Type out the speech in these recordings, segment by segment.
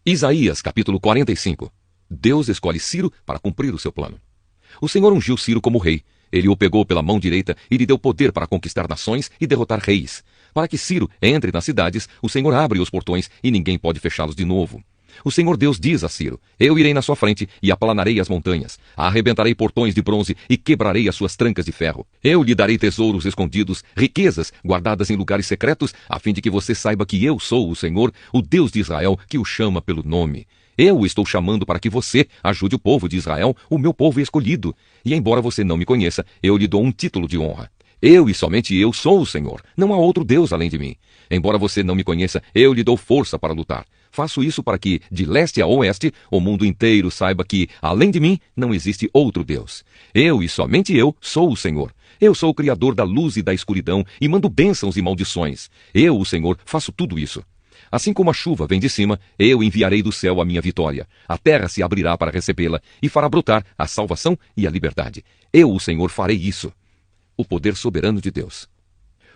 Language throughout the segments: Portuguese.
Isaías capítulo 45. Deus escolhe Ciro para cumprir o seu plano. O Senhor ungiu Ciro como rei. Ele o pegou pela mão direita e lhe deu poder para conquistar nações e derrotar reis. Para que Ciro entre nas cidades, o Senhor abre os portões e ninguém pode fechá-los de novo. O Senhor Deus diz a Ciro: eu irei na sua frente e aplanarei as montanhas, arrebentarei portões de bronze e quebrarei as suas trancas de ferro. Eu lhe darei tesouros escondidos, riquezas guardadas em lugares secretos, a fim de que você saiba que eu sou o Senhor, o Deus de Israel, que o chama pelo nome. Eu o estou chamando para que você ajude o povo de Israel, o meu povo escolhido. E embora você não me conheça, eu lhe dou um título de honra. Eu e somente eu sou o Senhor. Não há outro Deus além de mim. Embora você não me conheça, eu lhe dou força para lutar. Faço isso para que, de leste a oeste, o mundo inteiro saiba que, além de mim, não existe outro Deus. Eu e somente eu sou o Senhor. Eu sou o Criador da luz e da escuridão e mando bênçãos e maldições. Eu, o Senhor, faço tudo isso. Assim como a chuva vem de cima, eu enviarei do céu a minha vitória. A terra se abrirá para recebê-la e fará brotar a salvação e a liberdade. Eu, o Senhor, farei isso. O poder soberano de Deus.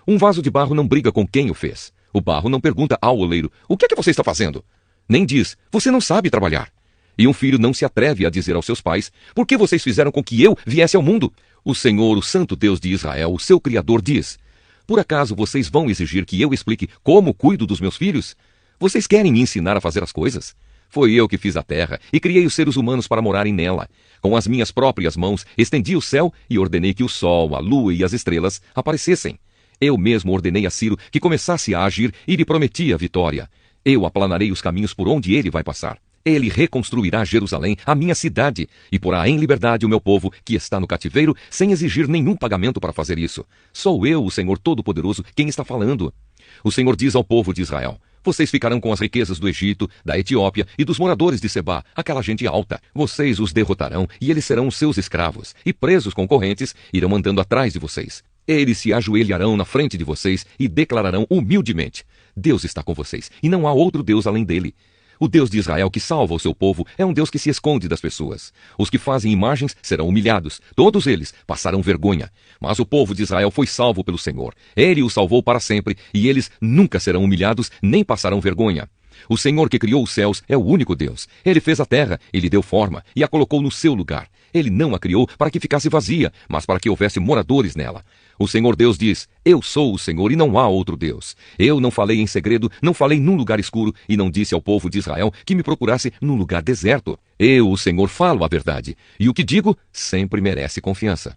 Um vaso de barro não briga com quem o fez. O barro não pergunta ao oleiro: o que é que você está fazendo? Nem diz: você não sabe trabalhar. E um filho não se atreve a dizer aos seus pais: por que vocês fizeram com que eu viesse ao mundo? O Senhor, o Santo Deus de Israel, o seu Criador, diz: por acaso vocês vão exigir que eu explique como cuido dos meus filhos? Vocês querem me ensinar a fazer as coisas? Foi eu que fiz a terra e criei os seres humanos para morarem nela. Com as minhas próprias mãos, estendi o céu e ordenei que o sol, a lua e as estrelas aparecessem. Eu mesmo ordenei a Ciro que começasse a agir e lhe prometi a vitória. Eu aplanarei os caminhos por onde ele vai passar. Ele reconstruirá Jerusalém, a minha cidade, e porá em liberdade o meu povo que está no cativeiro, sem exigir nenhum pagamento para fazer isso. Sou eu, o Senhor Todo-Poderoso, quem está falando. O Senhor diz ao povo de Israel: vocês ficarão com as riquezas do Egito, da Etiópia e dos moradores de Sebá, aquela gente alta. Vocês os derrotarão e eles serão seus escravos, e presos com correntes irão andando atrás de vocês. Eles se ajoelharão na frente de vocês e declararão humildemente: Deus está com vocês, e não há outro Deus além dele. O Deus de Israel que salva o seu povo é um Deus que se esconde das pessoas. Os que fazem imagens serão humilhados. Todos eles passarão vergonha. Mas o povo de Israel foi salvo pelo Senhor. Ele os salvou para sempre, e eles nunca serão humilhados nem passarão vergonha. O Senhor que criou os céus é o único Deus. Ele fez a terra, ele deu forma e a colocou no seu lugar. Ele não a criou para que ficasse vazia, mas para que houvesse moradores nela. O Senhor Deus diz: eu sou o Senhor e não há outro Deus. Eu não falei em segredo, não falei num lugar escuro e não disse ao povo de Israel que me procurasse num lugar deserto. Eu, o Senhor, falo a verdade, e o que digo sempre merece confiança.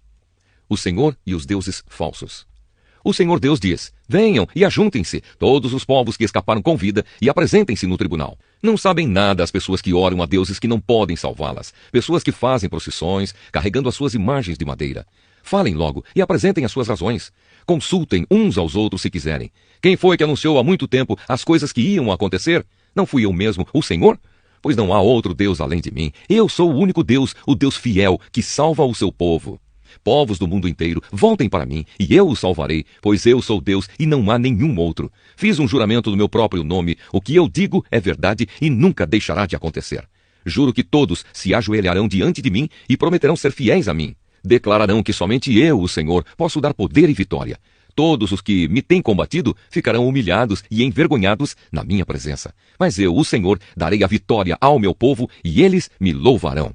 O Senhor e os deuses falsos. O Senhor Deus diz: venham e ajuntem-se, todos os povos que escaparam com vida, e apresentem-se no tribunal. Não sabem nada as pessoas que oram a deuses que não podem salvá-las, pessoas que fazem procissões, carregando as suas imagens de madeira. Falem logo e apresentem as suas razões. Consultem uns aos outros se quiserem. Quem foi que anunciou há muito tempo as coisas que iam acontecer? Não fui eu mesmo, o Senhor? Pois não há outro Deus além de mim. Eu sou o único Deus, o Deus fiel, que salva o seu povo. Povos do mundo inteiro, voltem para mim, e eu os salvarei, pois eu sou Deus e não há nenhum outro. Fiz um juramento no meu próprio nome, o que eu digo é verdade e nunca deixará de acontecer. Juro que todos se ajoelharão diante de mim e prometerão ser fiéis a mim. Declararão que somente eu, o Senhor, posso dar poder e vitória. Todos os que me têm combatido ficarão humilhados e envergonhados na minha presença. Mas eu, o Senhor, darei a vitória ao meu povo e eles me louvarão.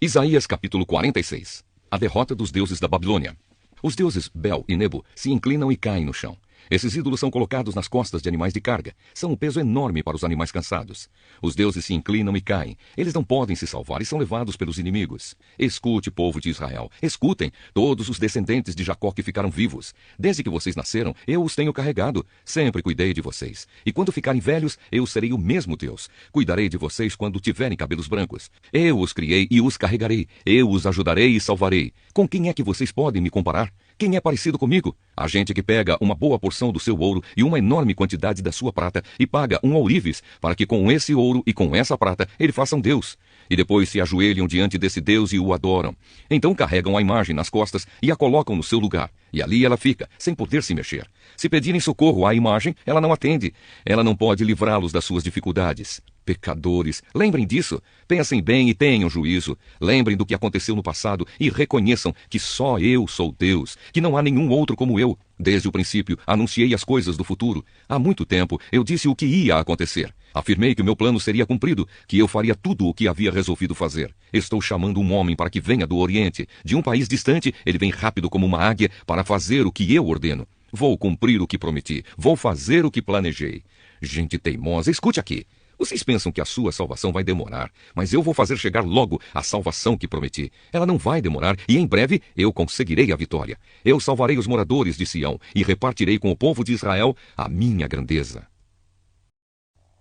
Isaías capítulo 46. A derrota dos deuses da Babilônia. Os deuses Bel e Nebo se inclinam e caem no chão. Esses ídolos são colocados nas costas de animais de carga. São um peso enorme para os animais cansados. Os deuses se inclinam e caem. Eles não podem se salvar e são levados pelos inimigos. Escute, povo de Israel. Escutem, todos os descendentes de Jacó que ficaram vivos. Desde que vocês nasceram, eu os tenho carregado. Sempre cuidei de vocês. E quando ficarem velhos, eu serei o mesmo Deus. Cuidarei de vocês quando tiverem cabelos brancos. Eu os criei e os carregarei. Eu os ajudarei e salvarei. Com quem é que vocês podem me comparar? Quem é parecido comigo? A gente que pega uma boa porção do seu ouro e uma enorme quantidade da sua prata e paga um ourives para que com esse ouro e com essa prata ele faça um Deus. E depois se ajoelham diante desse Deus e o adoram. Então carregam a imagem nas costas e a colocam no seu lugar. E ali ela fica, sem poder se mexer. Se pedirem socorro à imagem, ela não atende. Ela não pode livrá-los das suas dificuldades. Pecadores, lembrem disso. Pensem bem e tenham juízo. Lembrem do que aconteceu no passado e reconheçam que só eu sou Deus, que não há nenhum outro como eu. Desde o princípio, anunciei as coisas do futuro. Há muito tempo, eu disse o que ia acontecer. Afirmei que o meu plano seria cumprido, que eu faria tudo o que havia resolvido fazer. Estou chamando um homem para que venha do Oriente. De um país distante, ele vem rápido como uma águia para fazer o que eu ordeno. Vou cumprir o que prometi. Vou fazer o que planejei. Gente teimosa, escute aqui. Vocês pensam que a sua salvação vai demorar, mas eu vou fazer chegar logo a salvação que prometi. Ela não vai demorar e em breve eu conseguirei a vitória. Eu salvarei os moradores de Sião e repartirei com o povo de Israel a minha grandeza.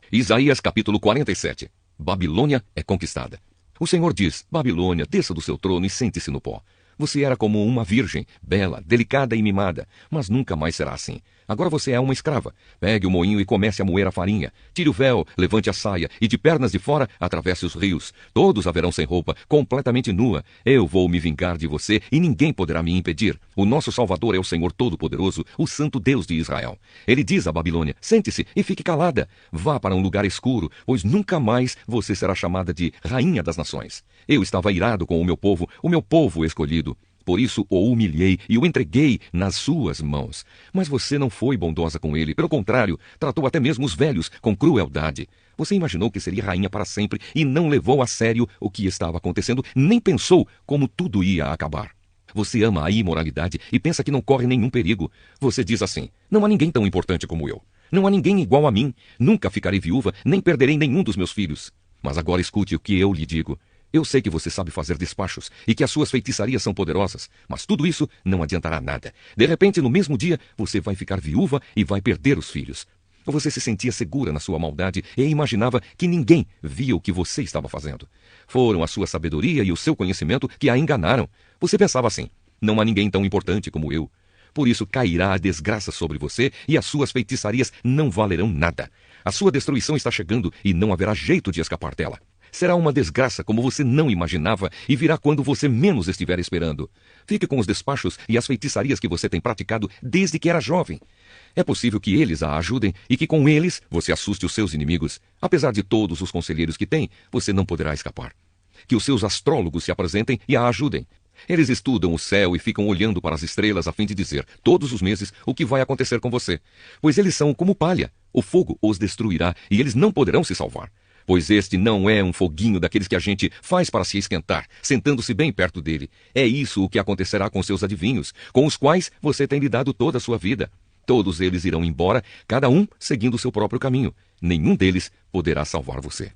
Isaías capítulo 47. Babilônia é conquistada. O Senhor diz: Babilônia, desça do seu trono e sente-se no pó. Você era como uma virgem, bela, delicada e mimada, mas nunca mais será assim. Agora você é uma escrava. Pegue o moinho e comece a moer a farinha. Tire o véu, levante a saia, e de pernas de fora atravesse os rios. Todos haverão sem roupa, completamente nua. Eu vou me vingar de você, e ninguém poderá me impedir. O nosso Salvador é o Senhor Todo-Poderoso, o Santo Deus de Israel. Ele diz à Babilônia: sente-se e fique calada. Vá para um lugar escuro, pois nunca mais você será chamada de Rainha das Nações. Eu estava irado com o meu povo escolhido. Por isso o humilhei e o entreguei nas suas mãos. Mas você não foi bondosa com ele. Pelo contrário, tratou até mesmo os velhos com crueldade. Você imaginou que seria rainha para sempre e não levou a sério o que estava acontecendo, nem pensou como tudo ia acabar. Você ama a imoralidade e pensa que não corre nenhum perigo. Você diz assim: não há ninguém tão importante como eu. Não há ninguém igual a mim. Nunca ficarei viúva, nem perderei nenhum dos meus filhos. Mas agora escute o que eu lhe digo. Eu sei que você sabe fazer despachos e que as suas feitiçarias são poderosas, mas tudo isso não adiantará nada. De repente, no mesmo dia, você vai ficar viúva e vai perder os filhos. Você se sentia segura na sua maldade e imaginava que ninguém via o que você estava fazendo. Foram a sua sabedoria e o seu conhecimento que a enganaram. Você pensava assim: não há ninguém tão importante como eu. Por isso cairá a desgraça sobre você e as suas feitiçarias não valerão nada. A sua destruição está chegando e não haverá jeito de escapar dela. Será uma desgraça como você não imaginava e virá quando você menos estiver esperando. Fique com os despachos e as feitiçarias que você tem praticado desde que era jovem. É possível que eles a ajudem e que com eles você assuste os seus inimigos. Apesar de todos os conselheiros que tem, você não poderá escapar. Que os seus astrólogos se apresentem e a ajudem. Eles estudam o céu e ficam olhando para as estrelas a fim de dizer, todos os meses, o que vai acontecer com você. Pois eles são como palha. O fogo os destruirá e eles não poderão se salvar. Pois este não é um foguinho daqueles que a gente faz para se esquentar, sentando-se bem perto dele. É isso o que acontecerá com seus adivinhos, com os quais você tem lidado toda a sua vida. Todos eles irão embora, cada um seguindo o seu próprio caminho. Nenhum deles poderá salvar você.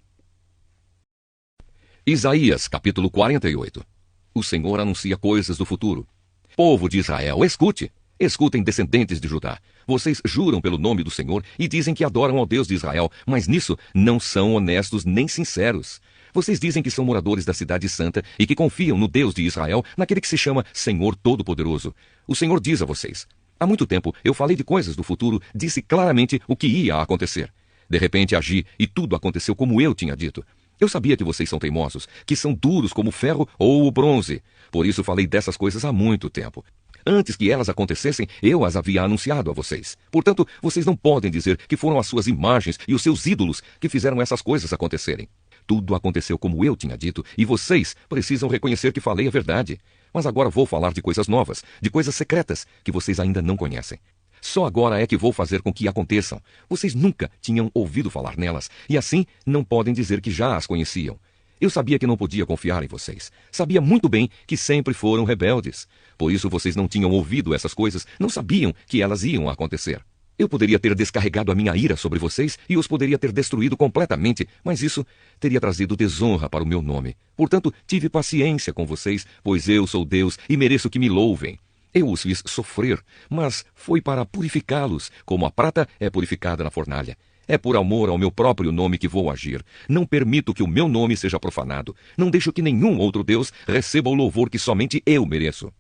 Isaías, capítulo 48. O Senhor anuncia coisas do futuro. Povo de Israel, escute! Escutem, descendentes de Judá. Vocês juram pelo nome do Senhor e dizem que adoram ao Deus de Israel, mas nisso não são honestos nem sinceros. Vocês dizem que são moradores da cidade santa e que confiam no Deus de Israel, naquele que se chama Senhor Todo-Poderoso. O Senhor diz a vocês: há muito tempo eu falei de coisas do futuro, disse claramente o que ia acontecer. De repente agi e tudo aconteceu como eu tinha dito. Eu sabia que vocês são teimosos, que são duros como o ferro ou o bronze. Por isso falei dessas coisas há muito tempo. Antes que elas acontecessem, eu as havia anunciado a vocês. Portanto, vocês não podem dizer que foram as suas imagens e os seus ídolos que fizeram essas coisas acontecerem. Tudo aconteceu como eu tinha dito, e vocês precisam reconhecer que falei a verdade. Mas agora vou falar de coisas novas, de coisas secretas, que vocês ainda não conhecem. Só agora é que vou fazer com que aconteçam. Vocês nunca tinham ouvido falar nelas, e assim não podem dizer que já as conheciam. Eu sabia que não podia confiar em vocês. Sabia muito bem que sempre foram rebeldes. Por isso vocês não tinham ouvido essas coisas, não sabiam que elas iam acontecer. Eu poderia ter descarregado a minha ira sobre vocês e os poderia ter destruído completamente, mas isso teria trazido desonra para o meu nome. Portanto, tive paciência com vocês, pois eu sou Deus e mereço que me louvem. Eu os fiz sofrer, mas foi para purificá-los, como a prata é purificada na fornalha. É por amor ao meu próprio nome que vou agir. Não permito que o meu nome seja profanado. Não deixo que nenhum outro Deus receba o louvor que somente eu mereço.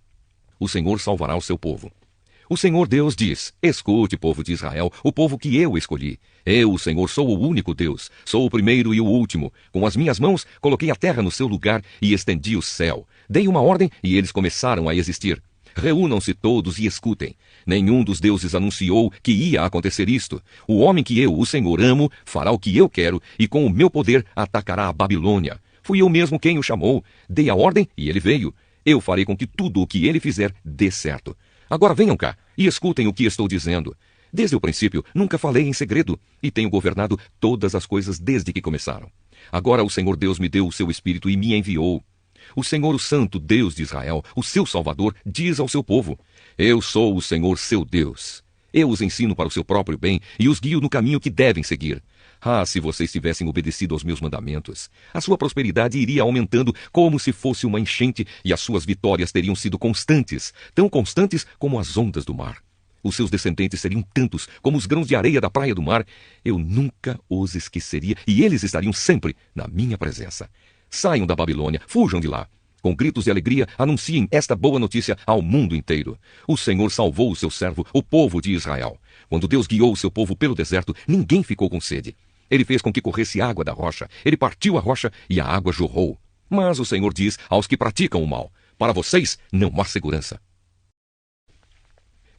O Senhor salvará o seu povo. O Senhor Deus diz: escute, povo de Israel, o povo que eu escolhi. Eu, o Senhor, sou o único Deus. Sou o primeiro e o último. Com as minhas mãos coloquei a terra no seu lugar e estendi o céu. Dei uma ordem e eles começaram a existir. Reúnam-se todos e escutem. Nenhum dos deuses anunciou que ia acontecer isto. O homem que eu, o Senhor, amo, fará o que eu quero e com o meu poder atacará a Babilônia. Fui eu mesmo quem o chamou. Dei a ordem e ele veio. Eu farei com que tudo o que ele fizer dê certo. Agora venham cá e escutem o que estou dizendo. Desde o princípio, nunca falei em segredo e tenho governado todas as coisas desde que começaram. Agora o Senhor Deus me deu o seu Espírito e me enviou. O Senhor, o Santo Deus de Israel, o seu Salvador, diz ao seu povo: Eu sou o Senhor seu Deus. Eu os ensino para o seu próprio bem e os guio no caminho que devem seguir. Ah, se vocês tivessem obedecido aos meus mandamentos, a sua prosperidade iria aumentando como se fosse uma enchente e as suas vitórias teriam sido constantes, tão constantes como as ondas do mar. Os seus descendentes seriam tantos como os grãos de areia da praia do mar. Eu nunca os esqueceria e eles estariam sempre na minha presença. Saiam da Babilônia, fujam de lá. Com gritos de alegria, anunciem esta boa notícia ao mundo inteiro. O Senhor salvou o seu servo, o povo de Israel. Quando Deus guiou o seu povo pelo deserto, ninguém ficou com sede. Ele fez com que corresse água da rocha. Ele partiu a rocha e a água jorrou. Mas o Senhor diz aos que praticam o mal: para vocês não há segurança.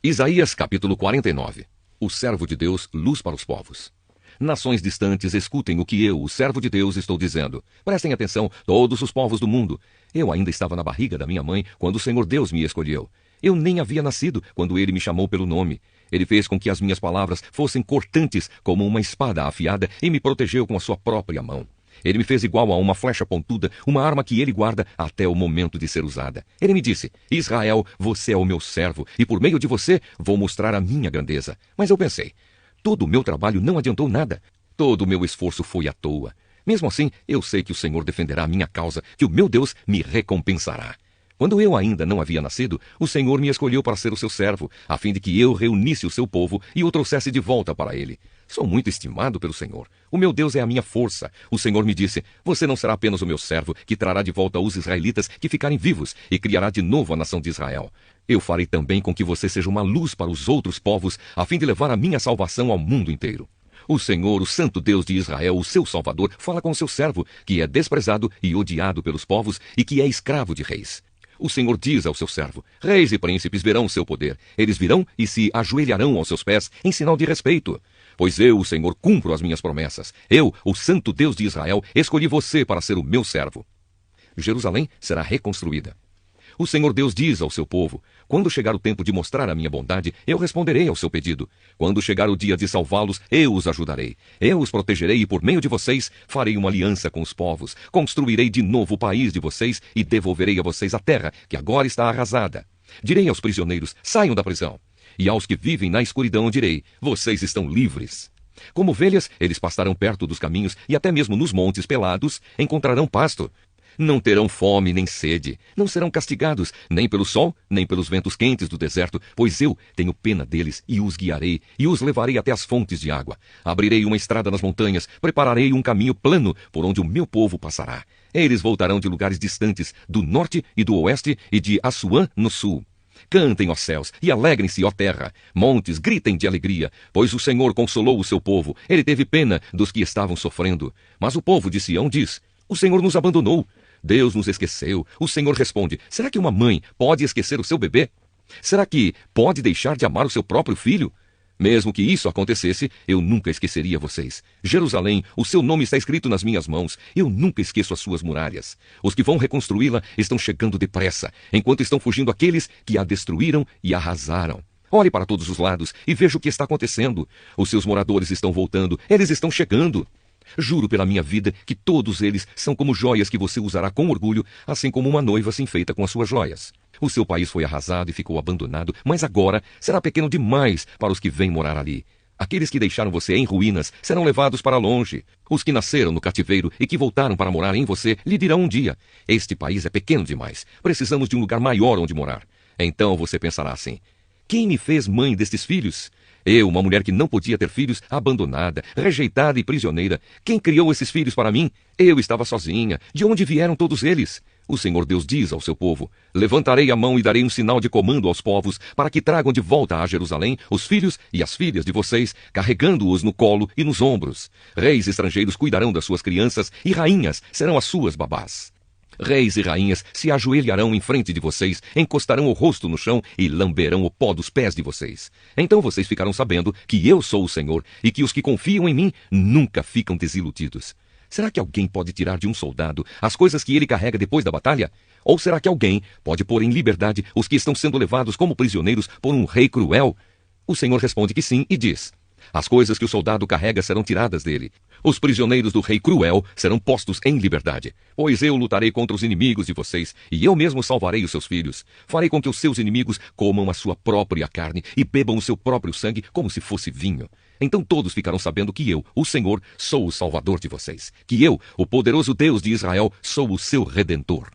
Isaías capítulo 49. O servo de Deus, luz para os povos. Nações distantes, escutem o que eu, o servo de Deus, estou dizendo. Prestem atenção, todos os povos do mundo. Eu ainda estava na barriga da minha mãe quando o Senhor Deus me escolheu. Eu nem havia nascido quando ele me chamou pelo nome. Ele fez com que as minhas palavras fossem cortantes como uma espada afiada e me protegeu com a sua própria mão. Ele me fez igual a uma flecha pontuda, uma arma que ele guarda até o momento de ser usada. Ele me disse: Israel, você é o meu servo, e por meio de você vou mostrar a minha grandeza. Mas eu pensei: todo o meu trabalho não adiantou nada. Todo o meu esforço foi à toa. Mesmo assim, eu sei que o Senhor defenderá a minha causa, que o meu Deus me recompensará. Quando eu ainda não havia nascido, o Senhor me escolheu para ser o seu servo, a fim de que eu reunisse o seu povo e o trouxesse de volta para ele. Sou muito estimado pelo Senhor. O meu Deus é a minha força. O Senhor me disse: você não será apenas o meu servo, que trará de volta os israelitas que ficarem vivos e criará de novo a nação de Israel. Eu farei também com que você seja uma luz para os outros povos, a fim de levar a minha salvação ao mundo inteiro. O Senhor, o Santo Deus de Israel, o seu Salvador, fala com o seu servo, que é desprezado e odiado pelos povos e que é escravo de reis. O Senhor diz ao seu servo: reis e príncipes verão o seu poder. Eles virão e se ajoelharão aos seus pés em sinal de respeito. Pois eu, o Senhor, cumpro as minhas promessas. Eu, o Santo Deus de Israel, escolhi você para ser o meu servo. Jerusalém será reconstruída. O Senhor Deus diz ao seu povo: quando chegar o tempo de mostrar a minha bondade, eu responderei ao seu pedido. Quando chegar o dia de salvá-los, eu os ajudarei. Eu os protegerei e por meio de vocês farei uma aliança com os povos. Construirei de novo o país de vocês e devolverei a vocês a terra, que agora está arrasada. Direi aos prisioneiros: saiam da prisão. E aos que vivem na escuridão direi: vocês estão livres. Como ovelhas, eles pastarão perto dos caminhos e até mesmo nos montes pelados encontrarão pasto. Não terão fome nem sede, não serão castigados, nem pelo sol, nem pelos ventos quentes do deserto, pois eu tenho pena deles e os guiarei, e os levarei até as fontes de água. Abrirei uma estrada nas montanhas, prepararei um caminho plano por onde o meu povo passará. Eles voltarão de lugares distantes, do norte e do oeste, e de Assuã no sul. Cantem, ó céus, e alegrem-se, ó terra. Montes, gritem de alegria, pois o Senhor consolou o seu povo. Ele teve pena dos que estavam sofrendo. Mas o povo de Sião diz: o Senhor nos abandonou. Deus nos esqueceu. O Senhor responde: será que uma mãe pode esquecer o seu bebê? Será que pode deixar de amar o seu próprio filho? Mesmo que isso acontecesse, eu nunca esqueceria vocês. Jerusalém, o seu nome está escrito nas minhas mãos. Eu nunca esqueço as suas muralhas. Os que vão reconstruí-la estão chegando depressa, enquanto estão fugindo aqueles que a destruíram e arrasaram. Olhe para todos os lados e veja o que está acontecendo. Os seus moradores estão voltando. Eles estão chegando. Juro pela minha vida que todos eles são como joias que você usará com orgulho, assim como uma noiva se enfeita com as suas joias. O seu país foi arrasado e ficou abandonado, mas agora será pequeno demais para os que vêm morar ali. Aqueles que deixaram você em ruínas serão levados para longe. Os que nasceram no cativeiro e que voltaram para morar em você lhe dirão um dia: este país é pequeno demais, precisamos de um lugar maior onde morar. Então você pensará assim: quem me fez mãe destes filhos? Eu, uma mulher que não podia ter filhos, abandonada, rejeitada e prisioneira. Quem criou esses filhos para mim? Eu estava sozinha. De onde vieram todos eles? O Senhor Deus diz ao seu povo: levantarei a mão e darei um sinal de comando aos povos, para que tragam de volta a Jerusalém os filhos e as filhas de vocês, carregando-os no colo e nos ombros. Reis estrangeiros cuidarão das suas crianças e rainhas serão as suas babás. Reis e rainhas se ajoelharão em frente de vocês, encostarão o rosto no chão e lamberão o pó dos pés de vocês. Então vocês ficarão sabendo que eu sou o Senhor e que os que confiam em mim nunca ficam desiludidos. Será que alguém pode tirar de um soldado as coisas que ele carrega depois da batalha? Ou será que alguém pode pôr em liberdade os que estão sendo levados como prisioneiros por um rei cruel? O Senhor responde que sim e diz: as coisas que o soldado carrega serão tiradas dele. Os prisioneiros do rei cruel serão postos em liberdade. Pois eu lutarei contra os inimigos de vocês, e eu mesmo salvarei os seus filhos. Farei com que os seus inimigos comam a sua própria carne e bebam o seu próprio sangue como se fosse vinho. Então todos ficarão sabendo que eu, o Senhor, sou o Salvador de vocês. Que eu, o poderoso Deus de Israel, sou o seu Redentor.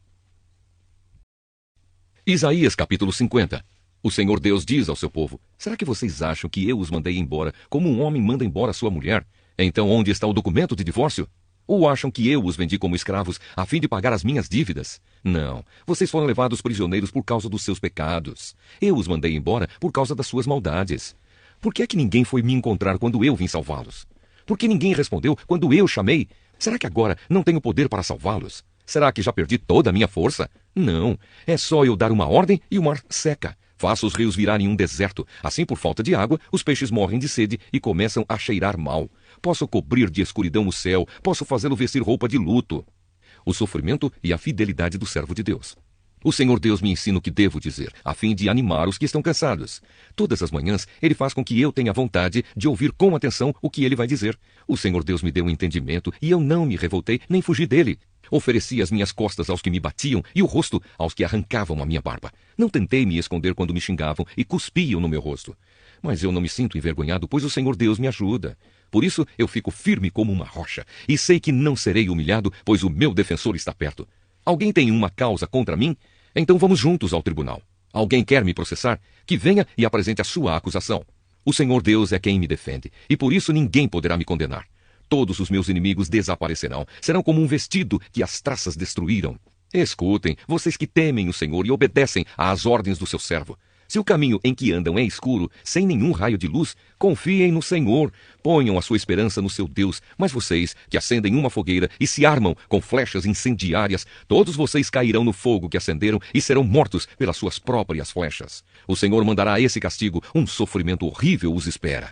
Isaías capítulo 50. O Senhor Deus diz ao seu povo: será que vocês acham que eu os mandei embora como um homem manda embora sua mulher? Então onde está o documento de divórcio? Ou acham que eu os vendi como escravos a fim de pagar as minhas dívidas? Não, vocês foram levados prisioneiros por causa dos seus pecados. Eu os mandei embora por causa das suas maldades. Por que é que ninguém foi me encontrar quando eu vim salvá-los? Por que ninguém respondeu quando eu chamei? Será que agora não tenho poder para salvá-los? Será que já perdi toda a minha força? Não, é só eu dar uma ordem e o mar seca. Faço os rios virarem um deserto. Assim, por falta de água, os peixes morrem de sede e começam a cheirar mal. Posso cobrir de escuridão o céu, posso fazê-lo vestir roupa de luto. O sofrimento e a fidelidade do servo de Deus. O Senhor Deus me ensina o que devo dizer, a fim de animar os que estão cansados. Todas as manhãs, Ele faz com que eu tenha vontade de ouvir com atenção o que Ele vai dizer. O Senhor Deus me deu um entendimento e eu não me revoltei nem fugi dele. Ofereci as minhas costas aos que me batiam e o rosto aos que arrancavam a minha barba. Não tentei me esconder quando me xingavam e cuspiam no meu rosto. Mas eu não me sinto envergonhado, pois o Senhor Deus me ajuda. Por isso eu fico firme como uma rocha e sei que não serei humilhado, pois o meu defensor está perto. Alguém tem uma causa contra mim? Então vamos juntos ao tribunal. Alguém quer me processar? Que venha e apresente a sua acusação. O Senhor Deus é quem me defende, e por isso ninguém poderá me condenar. Todos os meus inimigos desaparecerão, serão como um vestido que as traças destruíram. Escutem, vocês que temem o Senhor e obedecem às ordens do seu servo. Se o caminho em que andam é escuro, sem nenhum raio de luz, confiem no Senhor, ponham a sua esperança no seu Deus. Mas vocês, que acendem uma fogueira e se armam com flechas incendiárias, todos vocês cairão no fogo que acenderam e serão mortos pelas suas próprias flechas. O Senhor mandará esse castigo, um sofrimento horrível os espera.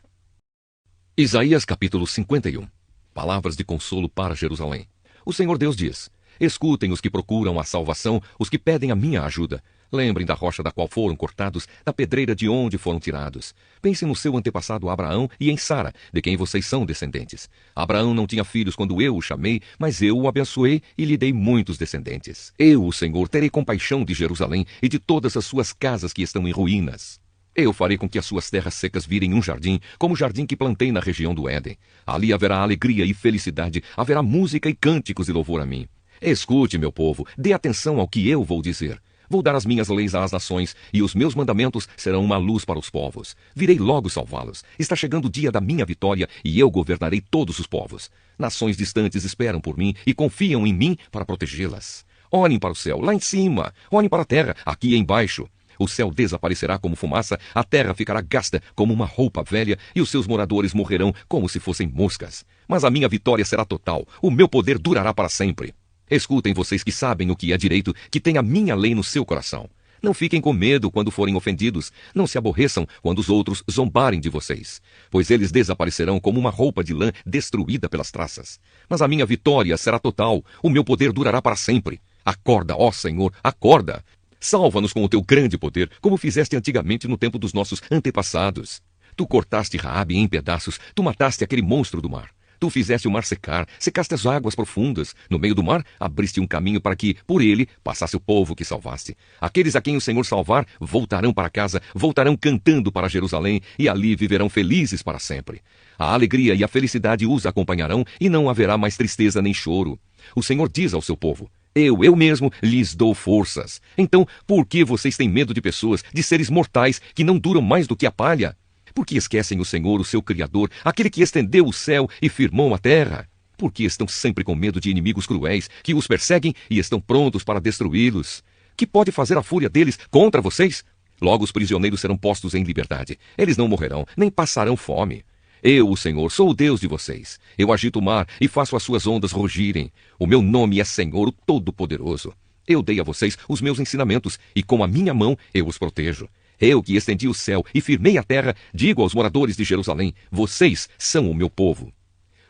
Isaías capítulo 51. Palavras de consolo para Jerusalém. O Senhor Deus diz: escutem os que procuram a salvação, os que pedem a minha ajuda. Lembrem da rocha da qual foram cortados, da pedreira de onde foram tirados. Pensem no seu antepassado Abraão e em Sara, de quem vocês são descendentes. Abraão não tinha filhos quando eu o chamei, mas eu o abençoei e lhe dei muitos descendentes. Eu, o Senhor, terei compaixão de Jerusalém e de todas as suas casas que estão em ruínas. Eu farei com que as suas terras secas virem um jardim, como o jardim que plantei na região do Éden. Ali haverá alegria e felicidade, haverá música e cânticos de louvor a mim. Escute, meu povo, dê atenção ao que eu vou dizer. Vou dar as minhas leis às nações, e os meus mandamentos serão uma luz para os povos. Virei logo salvá-los. Está chegando o dia da minha vitória, e eu governarei todos os povos. Nações distantes esperam por mim e confiam em mim para protegê-las. Olhem para o céu, lá em cima. Olhem para a terra, aqui embaixo. O céu desaparecerá como fumaça, a terra ficará gasta como uma roupa velha, e os seus moradores morrerão como se fossem moscas. Mas a minha vitória será total, o meu poder durará para sempre. Escutem vocês que sabem o que é direito, que têm a minha lei no seu coração. Não fiquem com medo quando forem ofendidos, não se aborreçam quando os outros zombarem de vocês, pois eles desaparecerão como uma roupa de lã destruída pelas traças. Mas a minha vitória será total, o meu poder durará para sempre. Acorda, ó Senhor, acorda! Salva-nos com o teu grande poder, como fizeste antigamente no tempo dos nossos antepassados. Tu cortaste Raabe em pedaços, tu mataste aquele monstro do mar. Tu fizeste o mar secar, secaste as águas profundas. No meio do mar, abriste um caminho para que, por ele, passasse o povo que salvaste. Aqueles a quem o Senhor salvar, voltarão para casa, voltarão cantando para Jerusalém, e ali viverão felizes para sempre. A alegria e a felicidade os acompanharão, e não haverá mais tristeza nem choro. O Senhor diz ao seu povo: eu mesmo lhes dou forças. Então, por que vocês têm medo de pessoas, de seres mortais, que não duram mais do que a palha? Por que esquecem o Senhor, o seu Criador, aquele que estendeu o céu e firmou a terra? Por que estão sempre com medo de inimigos cruéis, que os perseguem e estão prontos para destruí-los? Que pode fazer a fúria deles contra vocês? Logo os prisioneiros serão postos em liberdade. Eles não morrerão, nem passarão fome. Eu, o Senhor, sou o Deus de vocês. Eu agito o mar e faço as suas ondas rugirem. O meu nome é Senhor, o Todo-Poderoso. Eu dei a vocês os meus ensinamentos, e com a minha mão eu os protejo. Eu que estendi o céu e firmei a terra, digo aos moradores de Jerusalém, vocês são o meu povo.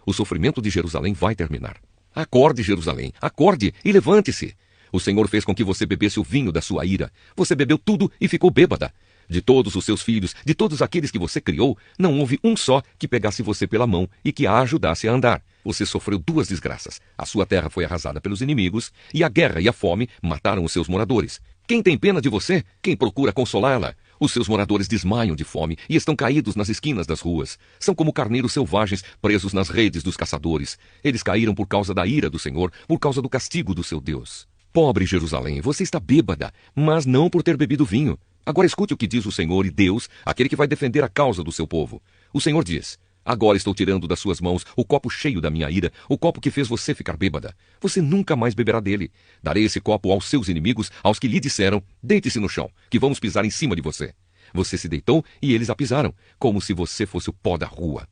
O sofrimento de Jerusalém vai terminar. Acorde, Jerusalém, acorde e levante-se. O Senhor fez com que você bebesse o vinho da sua ira. Você bebeu tudo e ficou bêbada. De todos os seus filhos, de todos aqueles que você criou, não houve um só que pegasse você pela mão e que a ajudasse a andar. Você sofreu duas desgraças. A sua terra foi arrasada pelos inimigos, e a guerra e a fome mataram os seus moradores. Quem tem pena de você? Quem procura consolá-la? Os seus moradores desmaiam de fome e estão caídos nas esquinas das ruas. São como carneiros selvagens presos nas redes dos caçadores. Eles caíram por causa da ira do Senhor, por causa do castigo do seu Deus. Pobre Jerusalém, você está bêbada, mas não por ter bebido vinho. Agora escute o que diz o Senhor e Deus, aquele que vai defender a causa do seu povo. O Senhor diz: agora estou tirando das suas mãos o copo cheio da minha ira, o copo que fez você ficar bêbada. Você nunca mais beberá dele. Darei esse copo aos seus inimigos, aos que lhe disseram: deite-se no chão, que vamos pisar em cima de você. Você se deitou e eles a pisaram, como se você fosse o pó da rua.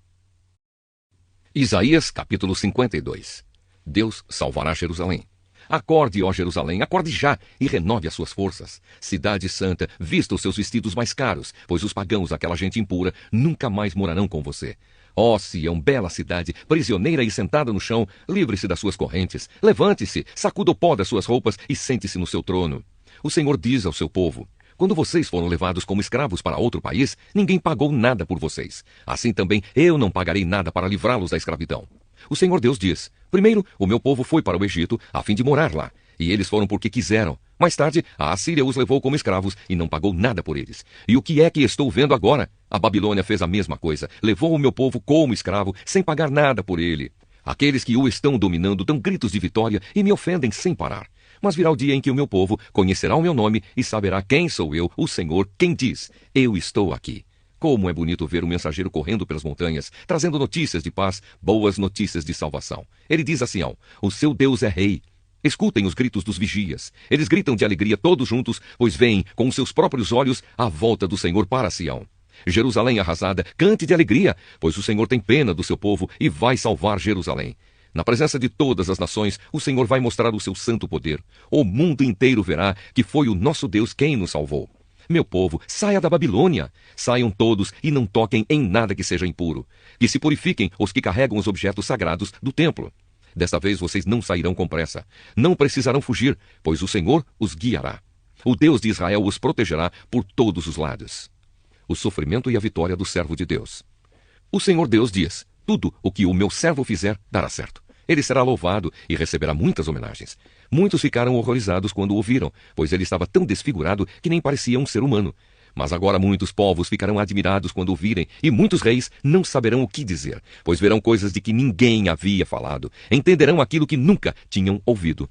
Isaías capítulo 52. Deus salvará Jerusalém. Acorde, ó Jerusalém, acorde já e renove as suas forças. Cidade santa, vista os seus vestidos mais caros, pois os pagãos, aquela gente impura, nunca mais morarão com você. Ó Sião, bela cidade, prisioneira e sentada no chão, livre-se das suas correntes. Levante-se, sacuda o pó das suas roupas e sente-se no seu trono. O Senhor diz ao seu povo: quando vocês foram levados como escravos para outro país, ninguém pagou nada por vocês. Assim também eu não pagarei nada para livrá-los da escravidão. O Senhor Deus diz: primeiro, o meu povo foi para o Egito, a fim de morar lá. E eles foram porque quiseram. Mais tarde, a Assíria os levou como escravos e não pagou nada por eles. E o que é que estou vendo agora? A Babilônia fez a mesma coisa. Levou o meu povo como escravo, sem pagar nada por ele. Aqueles que o estão dominando dão gritos de vitória e me ofendem sem parar. Mas virá o dia em que o meu povo conhecerá o meu nome e saberá quem sou eu, o Senhor, quem diz: eu estou aqui. Como é bonito ver o mensageiro correndo pelas montanhas, trazendo notícias de paz, boas notícias de salvação. Ele diz a Sião: o seu Deus é rei. Escutem os gritos dos vigias. Eles gritam de alegria todos juntos, pois veem com os seus próprios olhos a volta do Senhor para Sião. Jerusalém arrasada, cante de alegria, pois o Senhor tem pena do seu povo e vai salvar Jerusalém. Na presença de todas as nações, o Senhor vai mostrar o seu santo poder. O mundo inteiro verá que foi o nosso Deus quem nos salvou. Meu povo, saia da Babilônia. Saiam todos e não toquem em nada que seja impuro. Que se purifiquem os que carregam os objetos sagrados do templo. Desta vez vocês não sairão com pressa. Não precisarão fugir, pois o Senhor os guiará. O Deus de Israel os protegerá por todos os lados. O sofrimento e a vitória do servo de Deus. O Senhor Deus diz: tudo o que o meu servo fizer dará certo. Ele será louvado e receberá muitas homenagens. Muitos ficaram horrorizados quando o ouviram, pois ele estava tão desfigurado que nem parecia um ser humano. Mas agora muitos povos ficarão admirados quando o virem, e muitos reis não saberão o que dizer, pois verão coisas de que ninguém havia falado, entenderão aquilo que nunca tinham ouvido.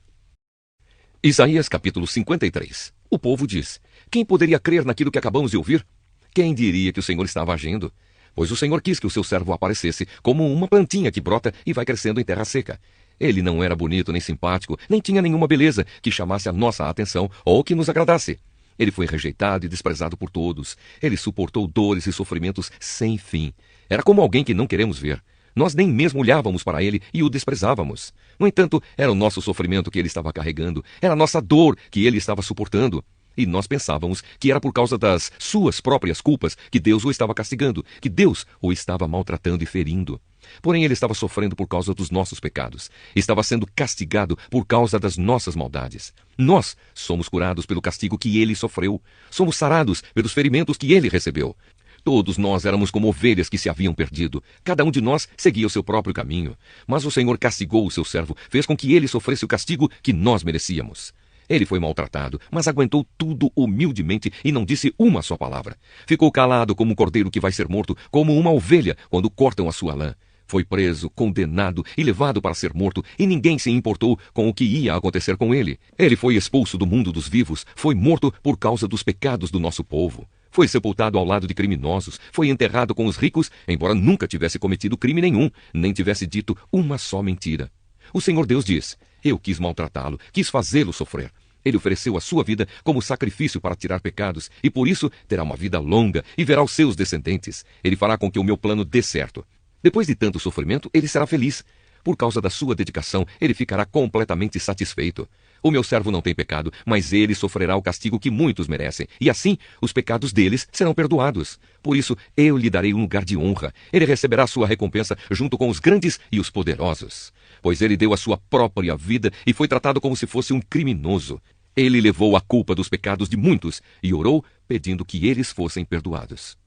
Isaías capítulo 53. O povo diz: quem poderia crer naquilo que acabamos de ouvir? Quem diria que o Senhor estava agindo? Pois o Senhor quis que o seu servo aparecesse como uma plantinha que brota e vai crescendo em terra seca. Ele não era bonito nem simpático, nem tinha nenhuma beleza que chamasse a nossa atenção ou que nos agradasse. Ele foi rejeitado e desprezado por todos. Ele suportou dores e sofrimentos sem fim. Era como alguém que não queremos ver. Nós nem mesmo olhávamos para ele e o desprezávamos. No entanto, era o nosso sofrimento que ele estava carregando. Era a nossa dor que ele estava suportando. E nós pensávamos que era por causa das suas próprias culpas que Deus o estava castigando, que Deus o estava maltratando e ferindo. Porém, ele estava sofrendo por causa dos nossos pecados. Estava sendo castigado por causa das nossas maldades. Nós somos curados pelo castigo que ele sofreu. Somos sarados pelos ferimentos que ele recebeu. Todos nós éramos como ovelhas que se haviam perdido. Cada um de nós seguia o seu próprio caminho. Mas o Senhor castigou o seu servo, fez com que ele sofresse o castigo que nós merecíamos. Ele foi maltratado, mas aguentou tudo humildemente e não disse uma só palavra. Ficou calado como um cordeiro que vai ser morto, como uma ovelha quando cortam a sua lã. Foi preso, condenado e levado para ser morto, e ninguém se importou com o que ia acontecer com ele. Ele foi expulso do mundo dos vivos, foi morto por causa dos pecados do nosso povo. Foi sepultado ao lado de criminosos, foi enterrado com os ricos, embora nunca tivesse cometido crime nenhum, nem tivesse dito uma só mentira. O Senhor Deus diz: eu quis maltratá-lo, quis fazê-lo sofrer. Ele ofereceu a sua vida como sacrifício para tirar pecados, e por isso terá uma vida longa e verá os seus descendentes. Ele fará com que o meu plano dê certo. Depois de tanto sofrimento, ele será feliz. Por causa da sua dedicação, ele ficará completamente satisfeito. O meu servo não tem pecado, mas ele sofrerá o castigo que muitos merecem, e assim os pecados deles serão perdoados. Por isso eu lhe darei um lugar de honra. Ele receberá sua recompensa junto com os grandes e os poderosos. Pois ele deu a sua própria vida e foi tratado como se fosse um criminoso. Ele levou a culpa dos pecados de muitos e orou pedindo que eles fossem perdoados.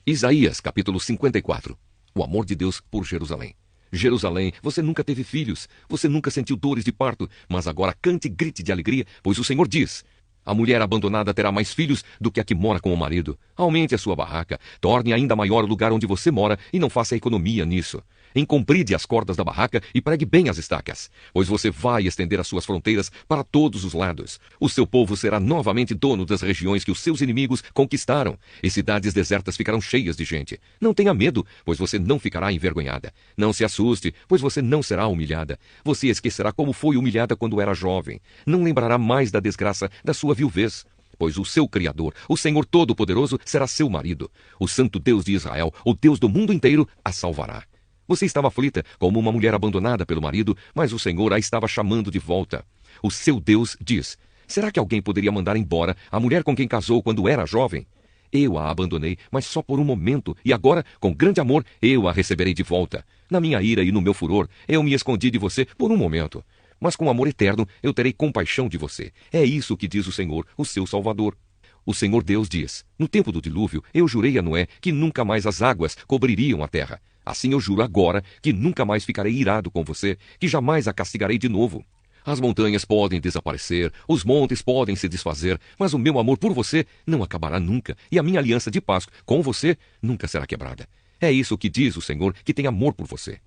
Isaías, capítulo 54. O amor de Deus por Jerusalém. Jerusalém, você nunca teve filhos, você nunca sentiu dores de parto, mas agora cante e grite de alegria, pois o Senhor diz: a mulher abandonada terá mais filhos do que a que mora com o marido. Aumente a sua barraca, torne ainda maior o lugar onde você mora e não faça economia nisso. Encompride as cordas da barraca e pregue bem as estacas, pois você vai estender as suas fronteiras para todos os lados. O seu povo será novamente dono das regiões que os seus inimigos conquistaram, e cidades desertas ficarão cheias de gente. Não tenha medo, pois você não ficará envergonhada. Não se assuste, pois você não será humilhada. Você esquecerá como foi humilhada quando era jovem. Não lembrará mais da desgraça da sua viuvez. Pois o seu Criador, o Senhor Todo-Poderoso, será seu marido. O Santo Deus de Israel, o Deus do mundo inteiro, a salvará. Você estava aflita como uma mulher abandonada pelo marido, mas o Senhor a estava chamando de volta. O seu Deus diz: será que alguém poderia mandar embora a mulher com quem casou quando era jovem? Eu a abandonei, mas só por um momento, e agora, com grande amor, eu a receberei de volta. Na minha ira e no meu furor, eu me escondi de você por um momento. Mas com amor eterno, eu terei compaixão de você. É isso que diz o Senhor, o seu Salvador. O Senhor Deus diz: no tempo do dilúvio, eu jurei a Noé que nunca mais as águas cobririam a terra. Assim eu juro agora que nunca mais ficarei irado com você, que jamais a castigarei de novo. As montanhas podem desaparecer, os montes podem se desfazer, mas o meu amor por você não acabará nunca, e a minha aliança de paz com você nunca será quebrada. É isso que diz o Senhor, que tem amor por você.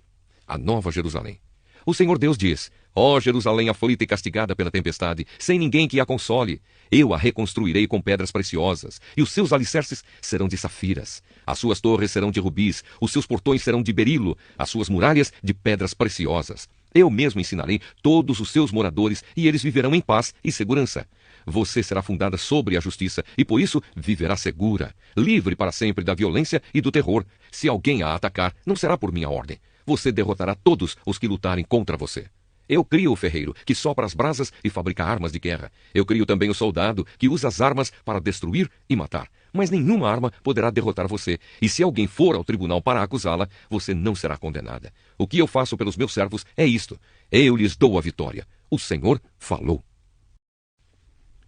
A Nova Jerusalém. O Senhor Deus diz: ó Jerusalém aflita e castigada pela tempestade, sem ninguém que a console, eu a reconstruirei com pedras preciosas, e os seus alicerces serão de safiras. As suas torres serão de rubis, os seus portões serão de berilo, as suas muralhas de pedras preciosas. Eu mesmo ensinarei todos os seus moradores, e eles viverão em paz e segurança. Você será fundada sobre a justiça, e por isso viverá segura, livre para sempre da violência e do terror. Se alguém a atacar, não será por minha ordem. Você derrotará todos os que lutarem contra você. Eu crio o ferreiro, que sopra as brasas e fabrica armas de guerra. Eu crio também o soldado, que usa as armas para destruir e matar. Mas nenhuma arma poderá derrotar você. E se alguém for ao tribunal para acusá-la, você não será condenada. O que eu faço pelos meus servos é isto: eu lhes dou a vitória. O Senhor falou.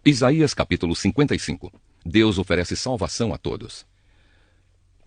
Isaías capítulo 55. Deus oferece salvação a todos.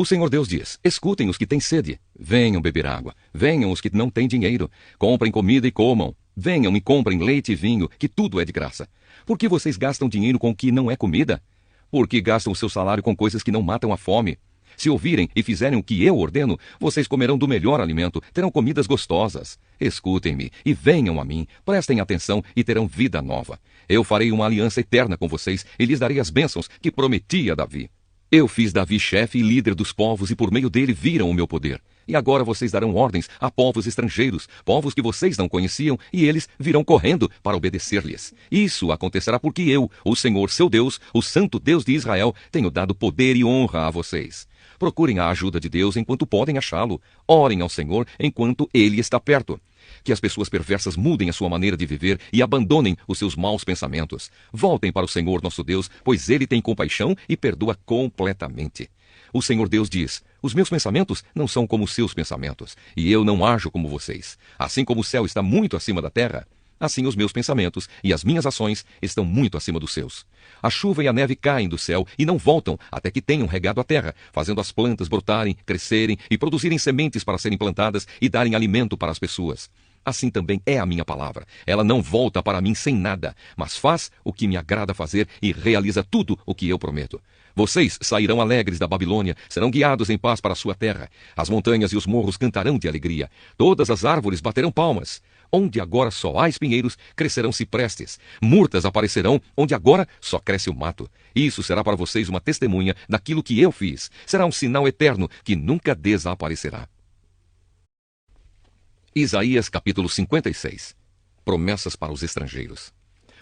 O Senhor Deus diz: escutem os que têm sede, venham beber água, venham os que não têm dinheiro, comprem comida e comam, venham e comprem leite e vinho, que tudo é de graça. Por que vocês gastam dinheiro com o que não é comida? Por que gastam o seu salário com coisas que não matam a fome? Se ouvirem e fizerem o que eu ordeno, vocês comerão do melhor alimento, terão comidas gostosas. Escutem-me e venham a mim, prestem atenção e terão vida nova. Eu farei uma aliança eterna com vocês e lhes darei as bênçãos que prometi a Davi. Eu fiz Davi chefe e líder dos povos, e por meio dele viram o meu poder. E agora vocês darão ordens a povos estrangeiros, povos que vocês não conheciam, e eles virão correndo para obedecer-lhes. Isso acontecerá porque eu, o Senhor seu Deus, o Santo Deus de Israel, tenho dado poder e honra a vocês. Procurem a ajuda de Deus enquanto podem achá-lo. Orem ao Senhor enquanto ele está perto. Que as pessoas perversas mudem a sua maneira de viver e abandonem os seus maus pensamentos. Voltem para o Senhor nosso Deus, pois ele tem compaixão e perdoa completamente. O Senhor Deus diz: os meus pensamentos não são como os seus pensamentos, e eu não ajo como vocês. Assim como o céu está muito acima da terra, assim os meus pensamentos e as minhas ações estão muito acima dos seus. A chuva e a neve caem do céu e não voltam até que tenham regado a terra, fazendo as plantas brotarem, crescerem e produzirem sementes para serem plantadas e darem alimento para as pessoas. Assim também é a minha palavra. Ela não volta para mim sem nada, mas faz o que me agrada fazer e realiza tudo o que eu prometo. Vocês sairão alegres da Babilônia, serão guiados em paz para a sua terra. As montanhas e os morros cantarão de alegria. Todas as árvores baterão palmas. Onde agora só há espinheiros, crescerão ciprestes. Murtas aparecerão onde agora só cresce o mato. Isso será para vocês uma testemunha daquilo que eu fiz. Será um sinal eterno que nunca desaparecerá. Isaías capítulo 56. Promessas para os estrangeiros.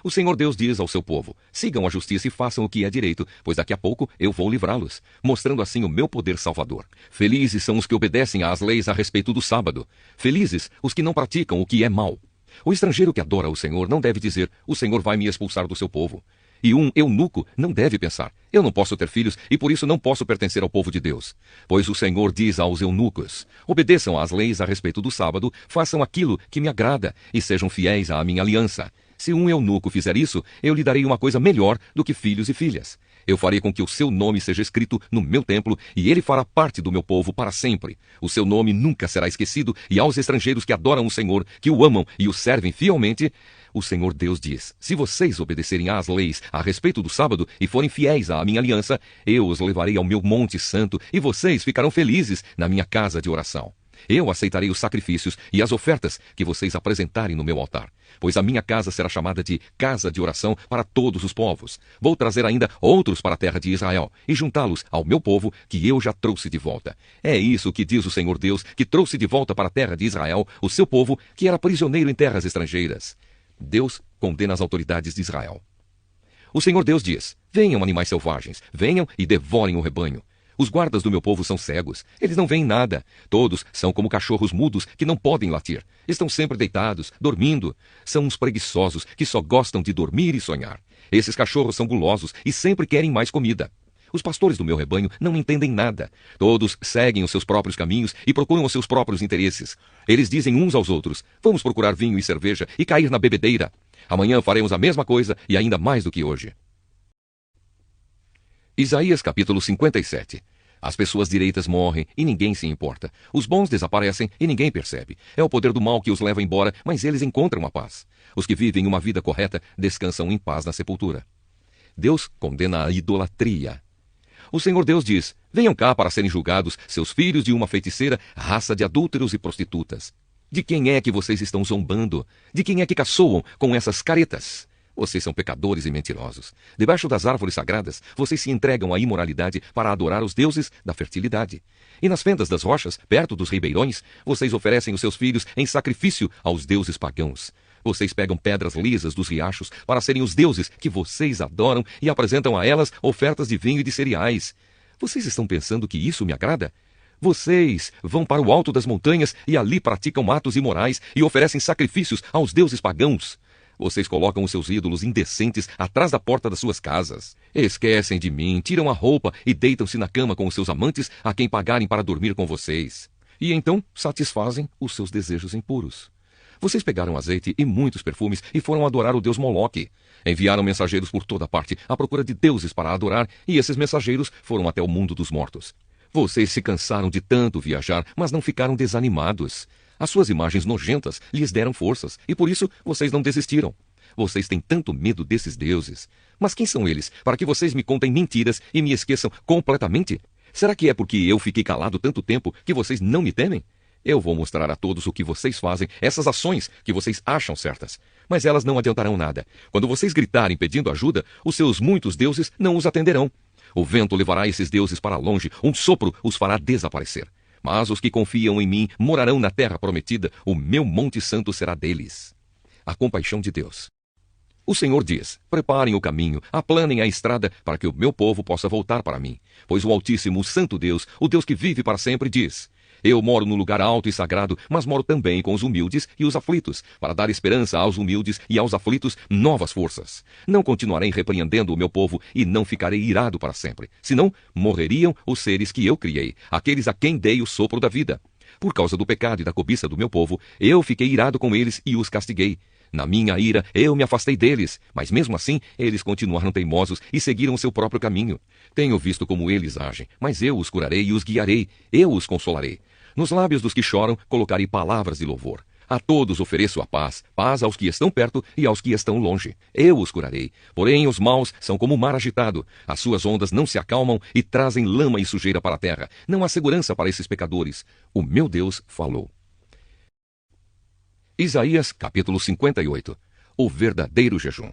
O Senhor Deus diz ao seu povo: sigam a justiça e façam o que é direito, pois daqui a pouco eu vou livrá-los, mostrando assim o meu poder salvador. Felizes são os que obedecem às leis a respeito do sábado. Felizes os que não praticam o que é mal. O estrangeiro que adora o Senhor não deve dizer, o Senhor vai me expulsar do seu povo. E um eunuco não deve pensar, eu não posso ter filhos e por isso não posso pertencer ao povo de Deus. Pois o Senhor diz aos eunucos, obedeçam às leis a respeito do sábado, façam aquilo que me agrada e sejam fiéis à minha aliança. Se um eunuco fizer isso, eu lhe darei uma coisa melhor do que filhos e filhas. Eu farei com que o seu nome seja escrito no meu templo, e ele fará parte do meu povo para sempre. O seu nome nunca será esquecido, e aos estrangeiros que adoram o Senhor, que o amam e o servem fielmente, o Senhor Deus diz, se vocês obedecerem às leis a respeito do sábado e forem fiéis à minha aliança, eu os levarei ao meu monte santo, e vocês ficarão felizes na minha casa de oração. Eu aceitarei os sacrifícios e as ofertas que vocês apresentarem no meu altar, pois a minha casa será chamada de casa de oração para todos os povos. Vou trazer ainda outros para a terra de Israel e juntá-los ao meu povo que eu já trouxe de volta. É isso que diz o Senhor Deus, que trouxe de volta para a terra de Israel o seu povo que era prisioneiro em terras estrangeiras. Deus condena as autoridades de Israel. O Senhor Deus diz, venham animais selvagens, venham e devorem o rebanho. Os guardas do meu povo são cegos, eles não veem nada. Todos são como cachorros mudos que não podem latir. Estão sempre deitados, dormindo. São uns preguiçosos que só gostam de dormir e sonhar. Esses cachorros são gulosos e sempre querem mais comida. Os pastores do meu rebanho não entendem nada. Todos seguem os seus próprios caminhos e procuram os seus próprios interesses. Eles dizem uns aos outros, vamos procurar vinho e cerveja e cair na bebedeira. Amanhã faremos a mesma coisa e ainda mais do que hoje. Isaías capítulo 57. As pessoas direitas morrem e ninguém se importa. Os bons desaparecem e ninguém percebe. É o poder do mal que os leva embora, mas eles encontram a paz. Os que vivem uma vida correta descansam em paz na sepultura. Deus condena a idolatria. O Senhor Deus diz, venham cá para serem julgados, seus filhos de uma feiticeira, raça de adúlteros e prostitutas. De quem é que vocês estão zombando? De quem é que caçoam com essas caretas? Vocês são pecadores e mentirosos. Debaixo das árvores sagradas, vocês se entregam à imoralidade para adorar os deuses da fertilidade. E nas fendas das rochas, perto dos ribeirões, vocês oferecem os seus filhos em sacrifício aos deuses pagãos. Vocês pegam pedras lisas dos riachos para serem os deuses que vocês adoram e apresentam a elas ofertas de vinho e de cereais. Vocês estão pensando que isso me agrada? Vocês vão para o alto das montanhas e ali praticam atos imorais e oferecem sacrifícios aos deuses pagãos. Vocês colocam os seus ídolos indecentes atrás da porta das suas casas. Esquecem de mim, tiram a roupa e deitam-se na cama com os seus amantes a quem pagarem para dormir com vocês. E então satisfazem os seus desejos impuros. Vocês pegaram azeite e muitos perfumes e foram adorar o deus Moloque. Enviaram mensageiros por toda parte à procura de deuses para adorar, e esses mensageiros foram até o mundo dos mortos. Vocês se cansaram de tanto viajar, mas não ficaram desanimados. As suas imagens nojentas lhes deram forças, e por isso vocês não desistiram. Vocês têm tanto medo desses deuses. Mas quem são eles, para que vocês me contem mentiras e me esqueçam completamente? Será que é porque eu fiquei calado tanto tempo que vocês não me temem? Eu vou mostrar a todos o que vocês fazem, essas ações que vocês acham certas. Mas elas não adiantarão nada. Quando vocês gritarem pedindo ajuda, os seus muitos deuses não os atenderão. O vento levará esses deuses para longe, um sopro os fará desaparecer. Mas os que confiam em mim morarão na terra prometida, o meu monte santo será deles. A compaixão de Deus. O Senhor diz, preparem o caminho, aplanem a estrada para que o meu povo possa voltar para mim. Pois o Altíssimo, o Santo Deus, o Deus que vive para sempre, diz, eu moro no lugar alto e sagrado, mas moro também com os humildes e os aflitos, para dar esperança aos humildes e aos aflitos novas forças. Não continuarei repreendendo o meu povo e não ficarei irado para sempre, senão morreriam os seres que eu criei, aqueles a quem dei o sopro da vida. Por causa do pecado e da cobiça do meu povo, eu fiquei irado com eles e os castiguei. Na minha ira, eu me afastei deles, mas mesmo assim, eles continuaram teimosos e seguiram o seu próprio caminho. Tenho visto como eles agem, mas eu os curarei e os guiarei, eu os consolarei. Nos lábios dos que choram, colocarei palavras de louvor. A todos ofereço a paz, paz aos que estão perto e aos que estão longe. Eu os curarei. Porém, os maus são como o mar agitado. As suas ondas não se acalmam e trazem lama e sujeira para a terra. Não há segurança para esses pecadores. O meu Deus falou. Isaías, capítulo 58. O verdadeiro jejum.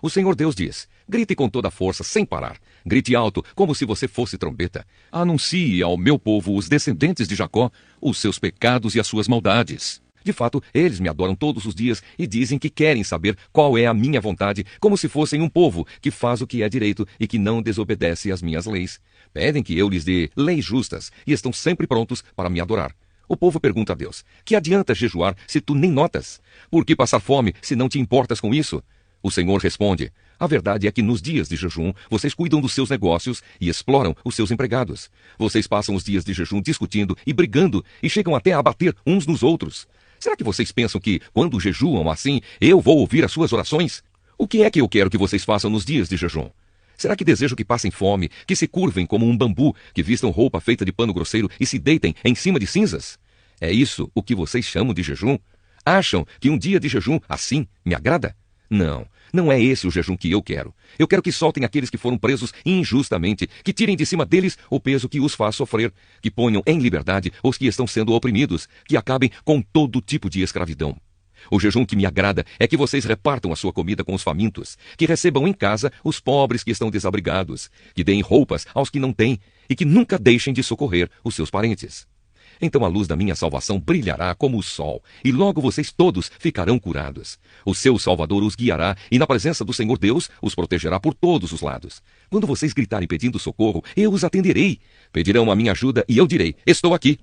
O Senhor Deus diz, grite com toda a força, sem parar. Grite alto, como se você fosse trombeta. Anuncie ao meu povo, os descendentes de Jacó, os seus pecados e as suas maldades. De fato, eles me adoram todos os dias e dizem que querem saber qual é a minha vontade, como se fossem um povo que faz o que é direito e que não desobedece às minhas leis. Pedem que eu lhes dê leis justas e estão sempre prontos para me adorar. O povo pergunta a Deus: que adianta jejuar se tu nem notas? Por que passar fome se não te importas com isso? O Senhor responde: a verdade é que nos dias de jejum, vocês cuidam dos seus negócios e exploram os seus empregados. Vocês passam os dias de jejum discutindo e brigando e chegam até a bater uns nos outros. Será que vocês pensam que, quando jejuam assim, eu vou ouvir as suas orações? O que é que eu quero que vocês façam nos dias de jejum? Será que desejo que passem fome, que se curvem como um bambu, que vistam roupa feita de pano grosseiro e se deitem em cima de cinzas? É isso o que vocês chamam de jejum? Acham que um dia de jejum assim me agrada? Não, não é esse o jejum que eu quero. Eu quero que soltem aqueles que foram presos injustamente, que tirem de cima deles o peso que os faz sofrer, que ponham em liberdade os que estão sendo oprimidos, que acabem com todo tipo de escravidão. O jejum que me agrada é que vocês repartam a sua comida com os famintos, que recebam em casa os pobres que estão desabrigados, que deem roupas aos que não têm e que nunca deixem de socorrer os seus parentes. Então a luz da minha salvação brilhará como o sol, e logo vocês todos ficarão curados. O seu Salvador os guiará, e na presença do Senhor Deus os protegerá por todos os lados. Quando vocês gritarem pedindo socorro, eu os atenderei. Pedirão a minha ajuda, e eu direi: estou aqui.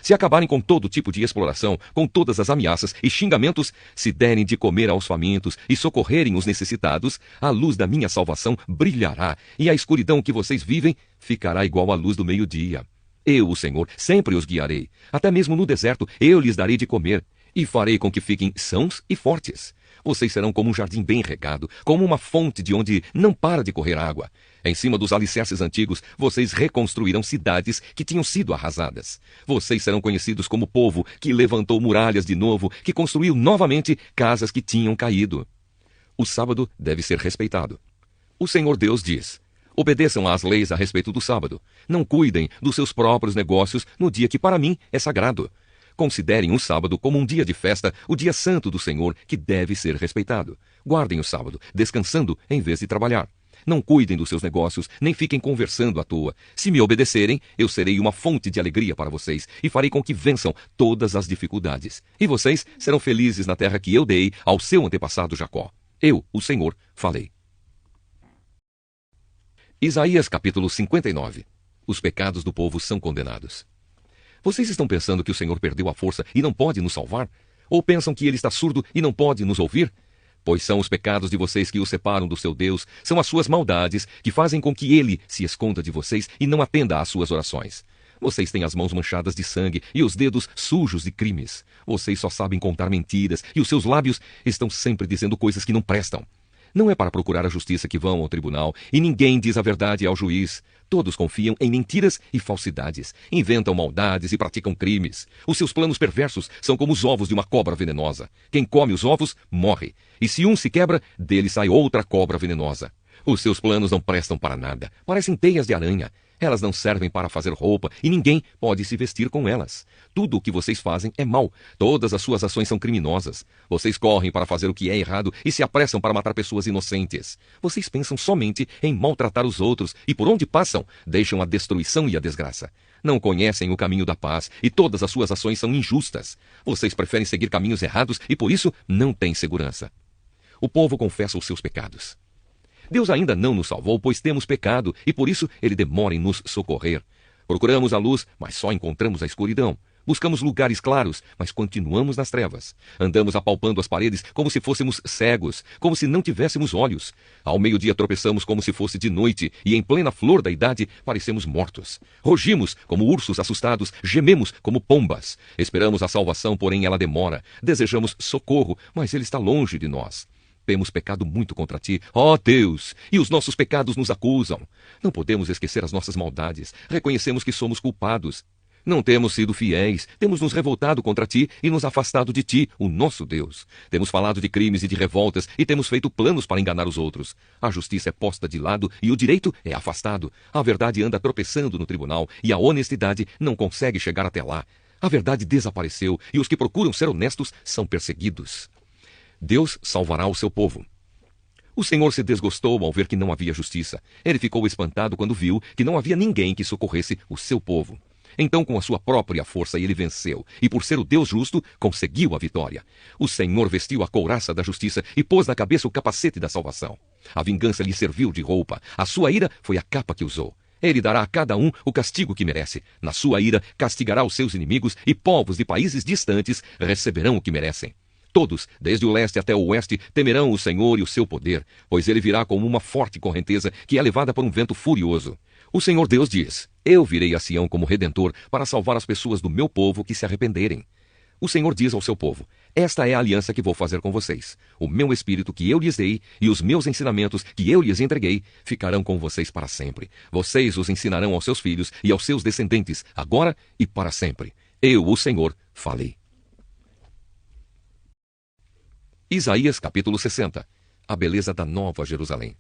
Se acabarem com todo tipo de exploração, com todas as ameaças e xingamentos, se derem de comer aos famintos e socorrerem os necessitados, a luz da minha salvação brilhará, e a escuridão que vocês vivem ficará igual à luz do meio-dia. Eu, o Senhor, sempre os guiarei. Até mesmo no deserto eu lhes darei de comer, e farei com que fiquem sãos e fortes. Vocês serão como um jardim bem regado, como uma fonte de onde não para de correr água. Em cima dos alicerces antigos, vocês reconstruirão cidades que tinham sido arrasadas. Vocês serão conhecidos como povo que levantou muralhas de novo, que construiu novamente casas que tinham caído. O sábado deve ser respeitado. O Senhor Deus diz: obedeçam às leis a respeito do sábado. Não cuidem dos seus próprios negócios no dia que para mim é sagrado. Considerem o sábado como um dia de festa, o dia santo do Senhor, que deve ser respeitado. Guardem o sábado, descansando em vez de trabalhar. Não cuidem dos seus negócios, nem fiquem conversando à toa. Se me obedecerem, eu serei uma fonte de alegria para vocês e farei com que vençam todas as dificuldades. E vocês serão felizes na terra que eu dei ao seu antepassado Jacó. Eu, o Senhor, falei. Isaías capítulo 59. Os pecados do povo são condenados. Vocês estão pensando que o Senhor perdeu a força e não pode nos salvar? Ou pensam que ele está surdo e não pode nos ouvir? Pois são os pecados de vocês que o separam do seu Deus, são as suas maldades que fazem com que ele se esconda de vocês e não atenda às suas orações. Vocês têm as mãos manchadas de sangue e os dedos sujos de crimes. Vocês só sabem contar mentiras e os seus lábios estão sempre dizendo coisas que não prestam. Não é para procurar a justiça que vão ao tribunal, e ninguém diz a verdade ao juiz. Todos confiam em mentiras e falsidades, inventam maldades e praticam crimes. Os seus planos perversos são como os ovos de uma cobra venenosa. Quem come os ovos, morre. E se um se quebra, dele sai outra cobra venenosa. Os seus planos não prestam para nada. Parecem teias de aranha. Elas não servem para fazer roupa e ninguém pode se vestir com elas. Tudo o que vocês fazem é mal. Todas as suas ações são criminosas. Vocês correm para fazer o que é errado e se apressam para matar pessoas inocentes. Vocês pensam somente em maltratar os outros e por onde passam, deixam a destruição e a desgraça. Não conhecem o caminho da paz e todas as suas ações são injustas. Vocês preferem seguir caminhos errados e por isso não têm segurança. O povo confessa os seus pecados. Deus ainda não nos salvou, pois temos pecado, e por isso ele demora em nos socorrer. Procuramos a luz, mas só encontramos a escuridão. Buscamos lugares claros, mas continuamos nas trevas. Andamos apalpando as paredes como se fôssemos cegos, como se não tivéssemos olhos. Ao meio-dia tropeçamos como se fosse de noite, e em plena flor da idade parecemos mortos. Rugimos como ursos assustados, gememos como pombas. Esperamos a salvação, porém ela demora. Desejamos socorro, mas ele está longe de nós. Temos pecado muito contra ti, ó Deus, e os nossos pecados nos acusam. Não podemos esquecer as nossas maldades. Reconhecemos que somos culpados. Não temos sido fiéis, temos nos revoltado contra ti e nos afastado de ti, o nosso Deus. Temos falado de crimes e de revoltas e temos feito planos para enganar os outros. A justiça é posta de lado e o direito é afastado. A verdade anda tropeçando no tribunal e a honestidade não consegue chegar até lá. A verdade desapareceu e os que procuram ser honestos são perseguidos. Deus salvará o seu povo. O Senhor se desgostou ao ver que não havia justiça. Ele ficou espantado quando viu que não havia ninguém que socorresse o seu povo. Então, com a sua própria força, ele venceu, e por ser o Deus justo, conseguiu a vitória. O Senhor vestiu a couraça da justiça e pôs na cabeça o capacete da salvação. A vingança lhe serviu de roupa. A sua ira foi a capa que usou. Ele dará a cada um o castigo que merece. Na sua ira, castigará os seus inimigos, e povos de países distantes receberão o que merecem. Todos, desde o leste até o oeste, temerão o Senhor e o seu poder, pois ele virá como uma forte correnteza que é levada por um vento furioso. O Senhor Deus diz: Eu virei a Sião como redentor para salvar as pessoas do meu povo que se arrependerem. O Senhor diz ao seu povo: Esta é a aliança que vou fazer com vocês. O meu espírito que eu lhes dei e os meus ensinamentos que eu lhes entreguei ficarão com vocês para sempre. Vocês os ensinarão aos seus filhos e aos seus descendentes, agora e para sempre. Eu, o Senhor, falei. Isaías capítulo 60. A beleza da Nova Jerusalém.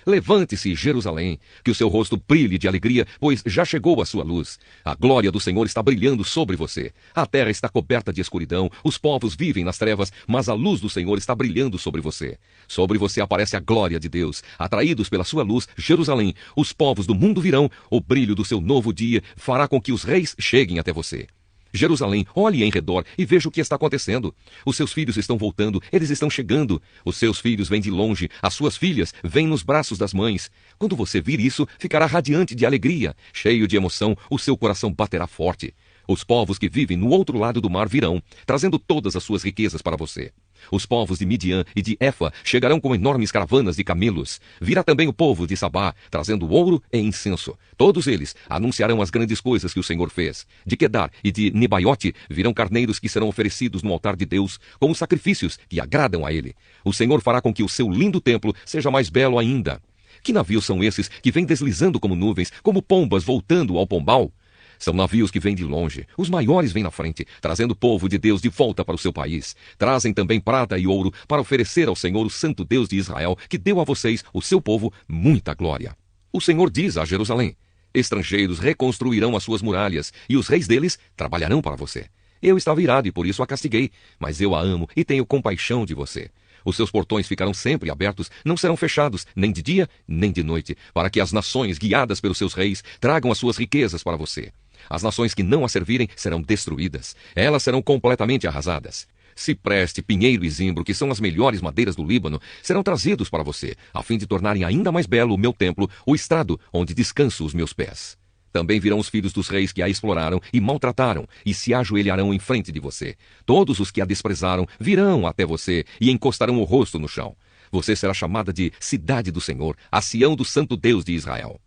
Levante-se, Jerusalém, que o seu rosto brilhe de alegria, pois já chegou a sua luz. A glória do Senhor está brilhando sobre você. A terra está coberta de escuridão, os povos vivem nas trevas, mas a luz do Senhor está brilhando sobre você. Sobre você aparece a glória de Deus. Atraídos pela sua luz, Jerusalém, os povos do mundo virão. O brilho do seu novo dia fará com que os reis cheguem até você. Jerusalém, olhe em redor e veja o que está acontecendo. Os seus filhos estão voltando, eles estão chegando. Os seus filhos vêm de longe, as suas filhas vêm nos braços das mães. Quando você vir isso, ficará radiante de alegria. Cheio de emoção, o seu coração baterá forte. Os povos que vivem no outro lado do mar virão, trazendo todas as suas riquezas para você. Os povos de Midian e de Efa chegarão com enormes caravanas de camelos. Virá também o povo de Sabá, trazendo ouro e incenso. Todos eles anunciarão as grandes coisas que o Senhor fez. De Quedar e de Nebaiote virão carneiros que serão oferecidos no altar de Deus, como sacrifícios que agradam a ele. O Senhor fará com que o seu lindo templo seja mais belo ainda. Que navios são esses que vêm deslizando como nuvens, como pombas voltando ao pombal? São navios que vêm de longe. Os maiores vêm na frente, trazendo o povo de Deus de volta para o seu país. Trazem também prata e ouro para oferecer ao Senhor, o Santo Deus de Israel, que deu a vocês, o seu povo, muita glória. O Senhor diz a Jerusalém: Estrangeiros reconstruirão as suas muralhas, e os reis deles trabalharão para você. Eu estava irado e por isso a castiguei, mas eu a amo e tenho compaixão de você. Os seus portões ficarão sempre abertos, não serão fechados, nem de dia, nem de noite, para que as nações, guiadas pelos seus reis, tragam as suas riquezas para você. As nações que não a servirem serão destruídas. Elas serão completamente arrasadas. Cipreste, pinheiro e zimbro, que são as melhores madeiras do Líbano, serão trazidos para você, a fim de tornarem ainda mais belo o meu templo, o estrado onde descanso os meus pés. Também virão os filhos dos reis que a exploraram e maltrataram, e se ajoelharão em frente de você. Todos os que a desprezaram virão até você e encostarão o rosto no chão. Você será chamada de Cidade do Senhor, a Sião do Santo Deus de Israel.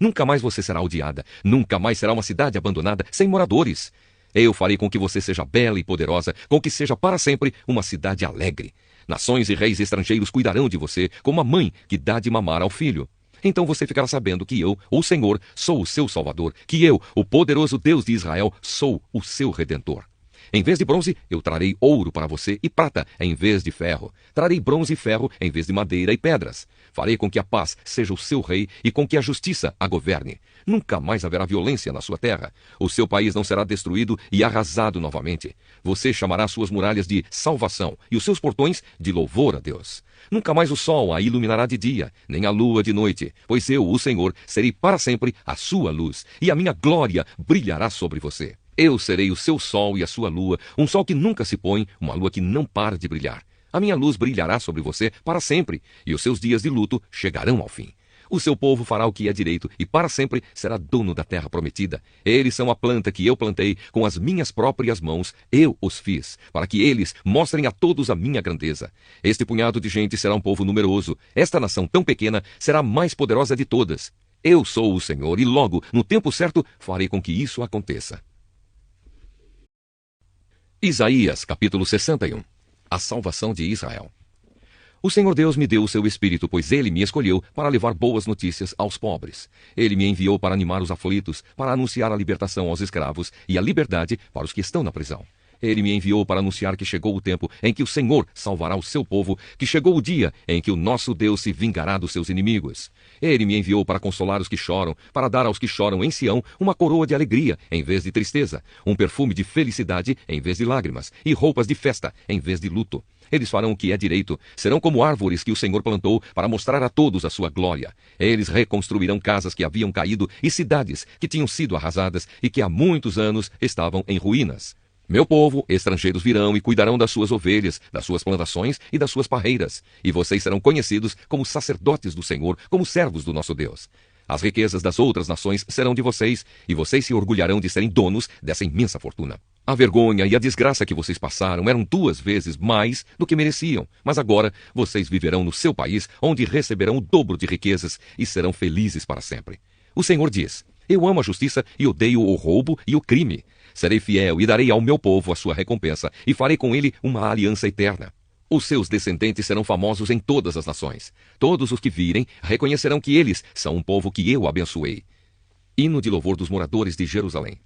Nunca mais você será odiada, nunca mais será uma cidade abandonada, sem moradores. Eu farei com que você seja bela e poderosa, com que seja para sempre uma cidade alegre. Nações e reis estrangeiros cuidarão de você, como a mãe que dá de mamar ao filho. Então você ficará sabendo que eu, o Senhor, sou o seu Salvador, que eu, o poderoso Deus de Israel, sou o seu Redentor. Em vez de bronze, eu trarei ouro para você e prata em vez de ferro. Trarei bronze e ferro em vez de madeira e pedras. Farei com que a paz seja o seu rei e com que a justiça a governe. Nunca mais haverá violência na sua terra. O seu país não será destruído e arrasado novamente. Você chamará suas muralhas de salvação e os seus portões de louvor a Deus. Nunca mais o sol a iluminará de dia, nem a lua de noite, pois eu, o Senhor, serei para sempre a sua luz, e a minha glória brilhará sobre você. Eu serei o seu sol e a sua lua, um sol que nunca se põe, uma lua que não para de brilhar. A minha luz brilhará sobre você para sempre, e os seus dias de luto chegarão ao fim. O seu povo fará o que é direito, e para sempre será dono da terra prometida. Eles são a planta que eu plantei, com as minhas próprias mãos, eu os fiz, para que eles mostrem a todos a minha grandeza. Este punhado de gente será um povo numeroso. Esta nação tão pequena será a mais poderosa de todas. Eu sou o Senhor, e logo, no tempo certo, farei com que isso aconteça. Isaías, capítulo 61. A salvação de Israel. O Senhor Deus me deu o seu Espírito, pois Ele me escolheu para levar boas notícias aos pobres. Ele me enviou para animar os aflitos, para anunciar a libertação aos escravos e a liberdade para os que estão na prisão. Ele me enviou para anunciar que chegou o tempo em que o Senhor salvará o seu povo, que chegou o dia em que o nosso Deus se vingará dos seus inimigos. Ele me enviou para consolar os que choram, para dar aos que choram em Sião uma coroa de alegria em vez de tristeza, um perfume de felicidade em vez de lágrimas, e roupas de festa em vez de luto. Eles farão o que é direito, serão como árvores que o Senhor plantou para mostrar a todos a sua glória. Eles reconstruirão casas que haviam caído e cidades que tinham sido arrasadas e que há muitos anos estavam em ruínas. Meu povo, estrangeiros virão e cuidarão das suas ovelhas, das suas plantações e das suas parreiras, e vocês serão conhecidos como sacerdotes do Senhor, como servos do nosso Deus. As riquezas das outras nações serão de vocês, e vocês se orgulharão de serem donos dessa imensa fortuna. A vergonha e a desgraça que vocês passaram eram 2 vezes mais do que mereciam, mas agora vocês viverão no seu país, onde receberão o dobro de riquezas e serão felizes para sempre. O Senhor diz: eu amo a justiça e odeio o roubo e o crime. Serei fiel e darei ao meu povo a sua recompensa, e farei com ele uma aliança eterna. Os seus descendentes serão famosos em todas as nações. Todos os que virem reconhecerão que eles são um povo que eu abençoei. Hino de louvor dos moradores de Jerusalém.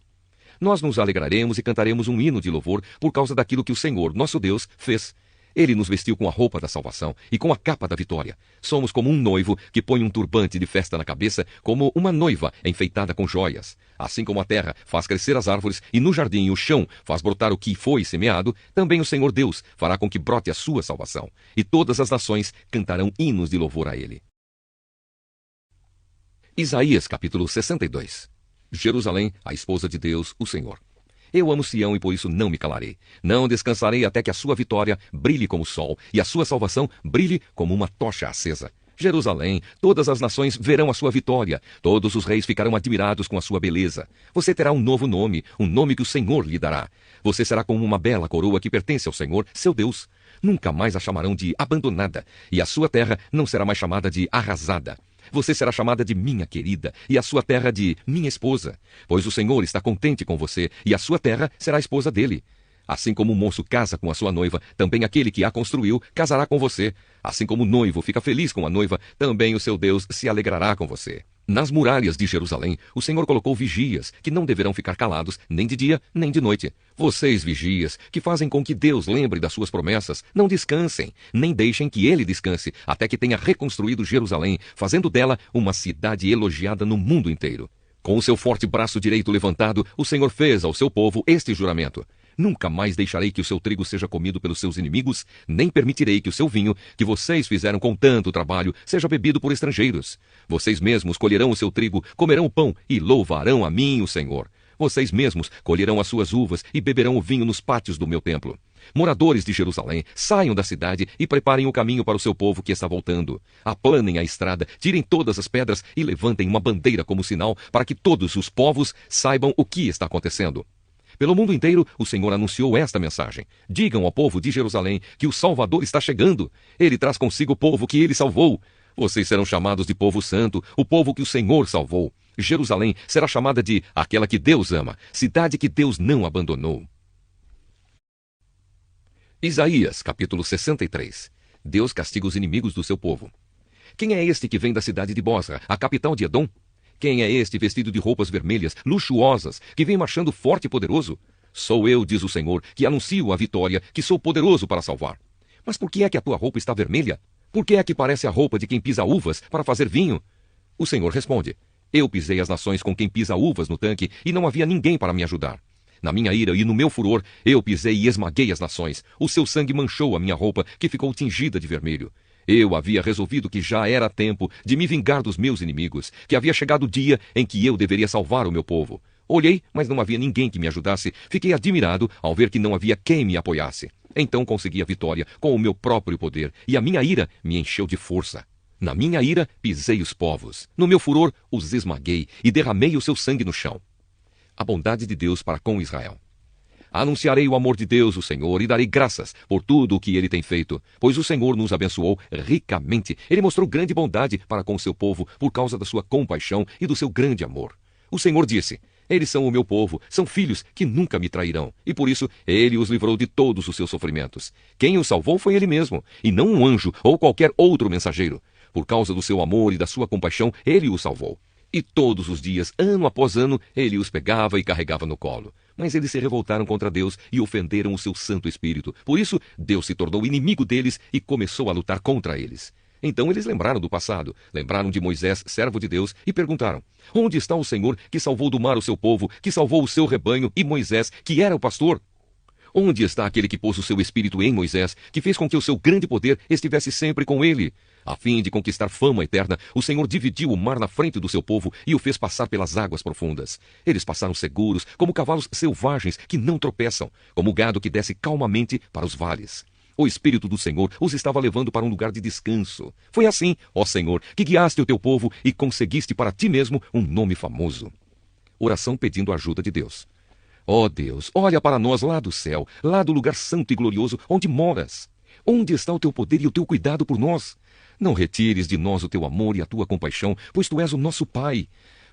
Nós nos alegraremos e cantaremos um hino de louvor por causa daquilo que o Senhor, nosso Deus, fez. Ele nos vestiu com a roupa da salvação e com a capa da vitória. Somos como um noivo que põe um turbante de festa na cabeça, como uma noiva enfeitada com joias. Assim como a terra faz crescer as árvores e no jardim o chão faz brotar o que foi semeado, também o Senhor Deus fará com que brote a sua salvação. E todas as nações cantarão hinos de louvor a ele. Isaías capítulo 62. Jerusalém, a esposa de Deus, o Senhor. Eu amo Sião e por isso não me calarei. Não descansarei até que a sua vitória brilhe como o sol e a sua salvação brilhe como uma tocha acesa. Jerusalém, todas as nações verão a sua vitória. Todos os reis ficarão admirados com a sua beleza. Você terá um novo nome, um nome que o Senhor lhe dará. Você será como uma bela coroa que pertence ao Senhor, seu Deus. Nunca mais a chamarão de abandonada, e a sua terra não será mais chamada de arrasada. Você será chamada de minha querida, e a sua terra de minha esposa. Pois o Senhor está contente com você, e a sua terra será a esposa dele. Assim como o moço casa com a sua noiva, também aquele que a construiu casará com você. Assim como o noivo fica feliz com a noiva, também o seu Deus se alegrará com você. Nas muralhas de Jerusalém, o Senhor colocou vigias, que não deverão ficar calados, nem de dia, nem de noite. Vocês, vigias, que fazem com que Deus lembre das suas promessas, não descansem, nem deixem que ele descanse, até que tenha reconstruído Jerusalém, fazendo dela uma cidade elogiada no mundo inteiro. Com o seu forte braço direito levantado, o Senhor fez ao seu povo este juramento: nunca mais deixarei que o seu trigo seja comido pelos seus inimigos, nem permitirei que o seu vinho, que vocês fizeram com tanto trabalho, seja bebido por estrangeiros. Vocês mesmos colherão o seu trigo, comerão o pão e louvarão a mim, o Senhor. Vocês mesmos colherão as suas uvas e beberão o vinho nos pátios do meu templo. Moradores de Jerusalém, saiam da cidade e preparem o caminho para o seu povo que está voltando. Aplanem a estrada, tirem todas as pedras e levantem uma bandeira como sinal para que todos os povos saibam o que está acontecendo. Pelo mundo inteiro, o Senhor anunciou esta mensagem. Digam ao povo de Jerusalém que o Salvador está chegando. Ele traz consigo o povo que ele salvou. Vocês serão chamados de povo santo, o povo que o Senhor salvou. Jerusalém será chamada de aquela que Deus ama, cidade que Deus não abandonou. Isaías, capítulo 63. Deus castiga os inimigos do seu povo. Quem é este que vem da cidade de Bosra, a capital de Edom? Quem é este vestido de roupas vermelhas, luxuosas, que vem marchando forte e poderoso? Sou eu, diz o Senhor, que anuncio a vitória, que sou poderoso para salvar. Mas por que é que a tua roupa está vermelha? Por que é que parece a roupa de quem pisa uvas para fazer vinho? O Senhor responde: eu pisei as nações com quem pisa uvas no tanque, e não havia ninguém para me ajudar. Na minha ira e no meu furor, eu pisei e esmaguei as nações. O seu sangue manchou a minha roupa, que ficou tingida de vermelho. Eu havia resolvido que já era tempo de me vingar dos meus inimigos, que havia chegado o dia em que eu deveria salvar o meu povo. Olhei, mas não havia ninguém que me ajudasse. Fiquei admirado ao ver que não havia quem me apoiasse. Então consegui a vitória com o meu próprio poder, e a minha ira me encheu de força. Na minha ira, pisei os povos. No meu furor, os esmaguei e derramei o seu sangue no chão. A bondade de Deus para com Israel. Anunciarei o amor de Deus, o Senhor, e darei graças por tudo o que ele tem feito, pois o Senhor nos abençoou ricamente. Ele mostrou grande bondade para com o seu povo por causa da sua compaixão e do seu grande amor. O Senhor disse: eles são o meu povo, são filhos que nunca me trairão, e por isso ele os livrou de todos os seus sofrimentos. Quem os salvou foi ele mesmo, e não um anjo ou qualquer outro mensageiro. Por causa do seu amor e da sua compaixão, ele os salvou. E todos os dias, ano após ano, ele os pegava e carregava no colo. Mas eles se revoltaram contra Deus e ofenderam o seu Santo Espírito. Por isso, Deus se tornou inimigo deles e começou a lutar contra eles. Então eles lembraram do passado, lembraram de Moisés, servo de Deus, e perguntaram: onde está o Senhor que salvou do mar o seu povo, que salvou o seu rebanho, e Moisés, que era o pastor? Onde está aquele que pôs o seu espírito em Moisés, que fez com que o seu grande poder estivesse sempre com ele? A fim de conquistar fama eterna, o Senhor dividiu o mar na frente do seu povo e o fez passar pelas águas profundas. Eles passaram seguros, como cavalos selvagens que não tropeçam, como gado que desce calmamente para os vales. O Espírito do Senhor os estava levando para um lugar de descanso. Foi assim, ó Senhor, que guiaste o teu povo e conseguiste para ti mesmo um nome famoso. Oração pedindo a ajuda de Deus. Ó Deus, olha para nós lá do céu, lá do lugar santo e glorioso onde moras. Onde está o teu poder e o teu cuidado por nós? Não retires de nós o teu amor e a tua compaixão, pois tu és o nosso Pai.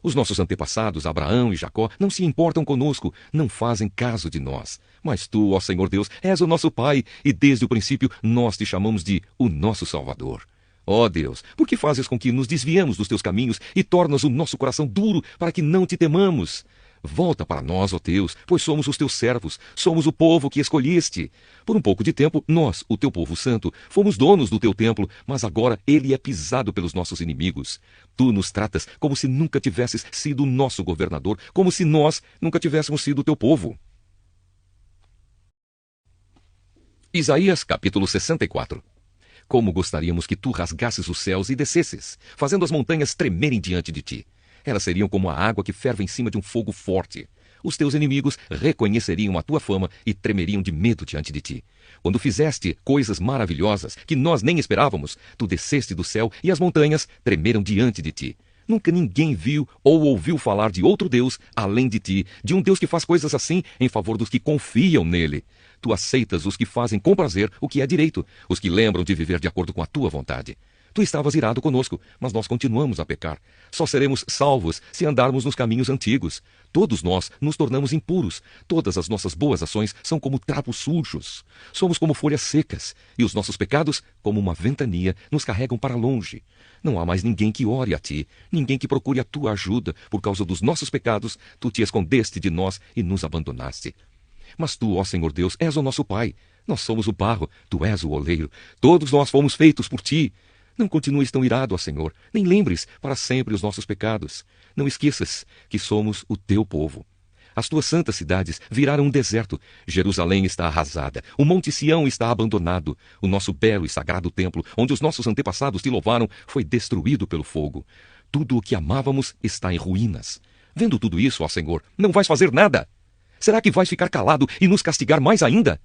Os nossos antepassados, Abraão e Jacó, não se importam conosco, não fazem caso de nós. Mas tu, ó Senhor Deus, és o nosso Pai, e desde o princípio nós te chamamos de o nosso Salvador. Ó Deus, por que fazes com que nos desviemos dos teus caminhos e tornas o nosso coração duro para que não te temamos? Volta para nós, ó Deus, pois somos os teus servos, somos o povo que escolheste. Por um pouco de tempo, nós, o teu povo santo, fomos donos do teu templo, mas agora ele é pisado pelos nossos inimigos. Tu nos tratas como se nunca tivesses sido o nosso governador, como se nós nunca tivéssemos sido o teu povo. Isaías capítulo 64. Como gostaríamos que tu rasgasses os céus e descesses, fazendo as montanhas tremerem diante de ti. Elas seriam como a água que ferve em cima de um fogo forte. Os teus inimigos reconheceriam a tua fama e tremeriam de medo diante de ti. Quando fizeste coisas maravilhosas que nós nem esperávamos, tu desceste do céu e as montanhas tremeram diante de ti. Nunca ninguém viu ou ouviu falar de outro Deus além de ti, de um Deus que faz coisas assim em favor dos que confiam nele. Tu aceitas os que fazem com prazer o que é direito, os que lembram de viver de acordo com a tua vontade. Tu estavas irado conosco, mas nós continuamos a pecar. Só seremos salvos se andarmos nos caminhos antigos. Todos nós nos tornamos impuros. Todas as nossas boas ações são como trapos sujos. Somos como folhas secas, e os nossos pecados, como uma ventania, nos carregam para longe. Não há mais ninguém que ore a ti, ninguém que procure a tua ajuda. Por causa dos nossos pecados, tu te escondeste de nós e nos abandonaste. Mas tu, ó Senhor Deus, és o nosso Pai. Nós somos o barro, tu és o oleiro. Todos nós fomos feitos por ti. Não continues tão irado, ó Senhor, nem lembres para sempre os nossos pecados. Não esqueças que somos o teu povo. As tuas santas cidades viraram um deserto. Jerusalém está arrasada. O Monte Sião está abandonado. O nosso belo e sagrado templo, onde os nossos antepassados te louvaram, foi destruído pelo fogo. Tudo o que amávamos está em ruínas. Vendo tudo isso, ó Senhor, não vais fazer nada? Será que vais ficar calado e nos castigar mais ainda?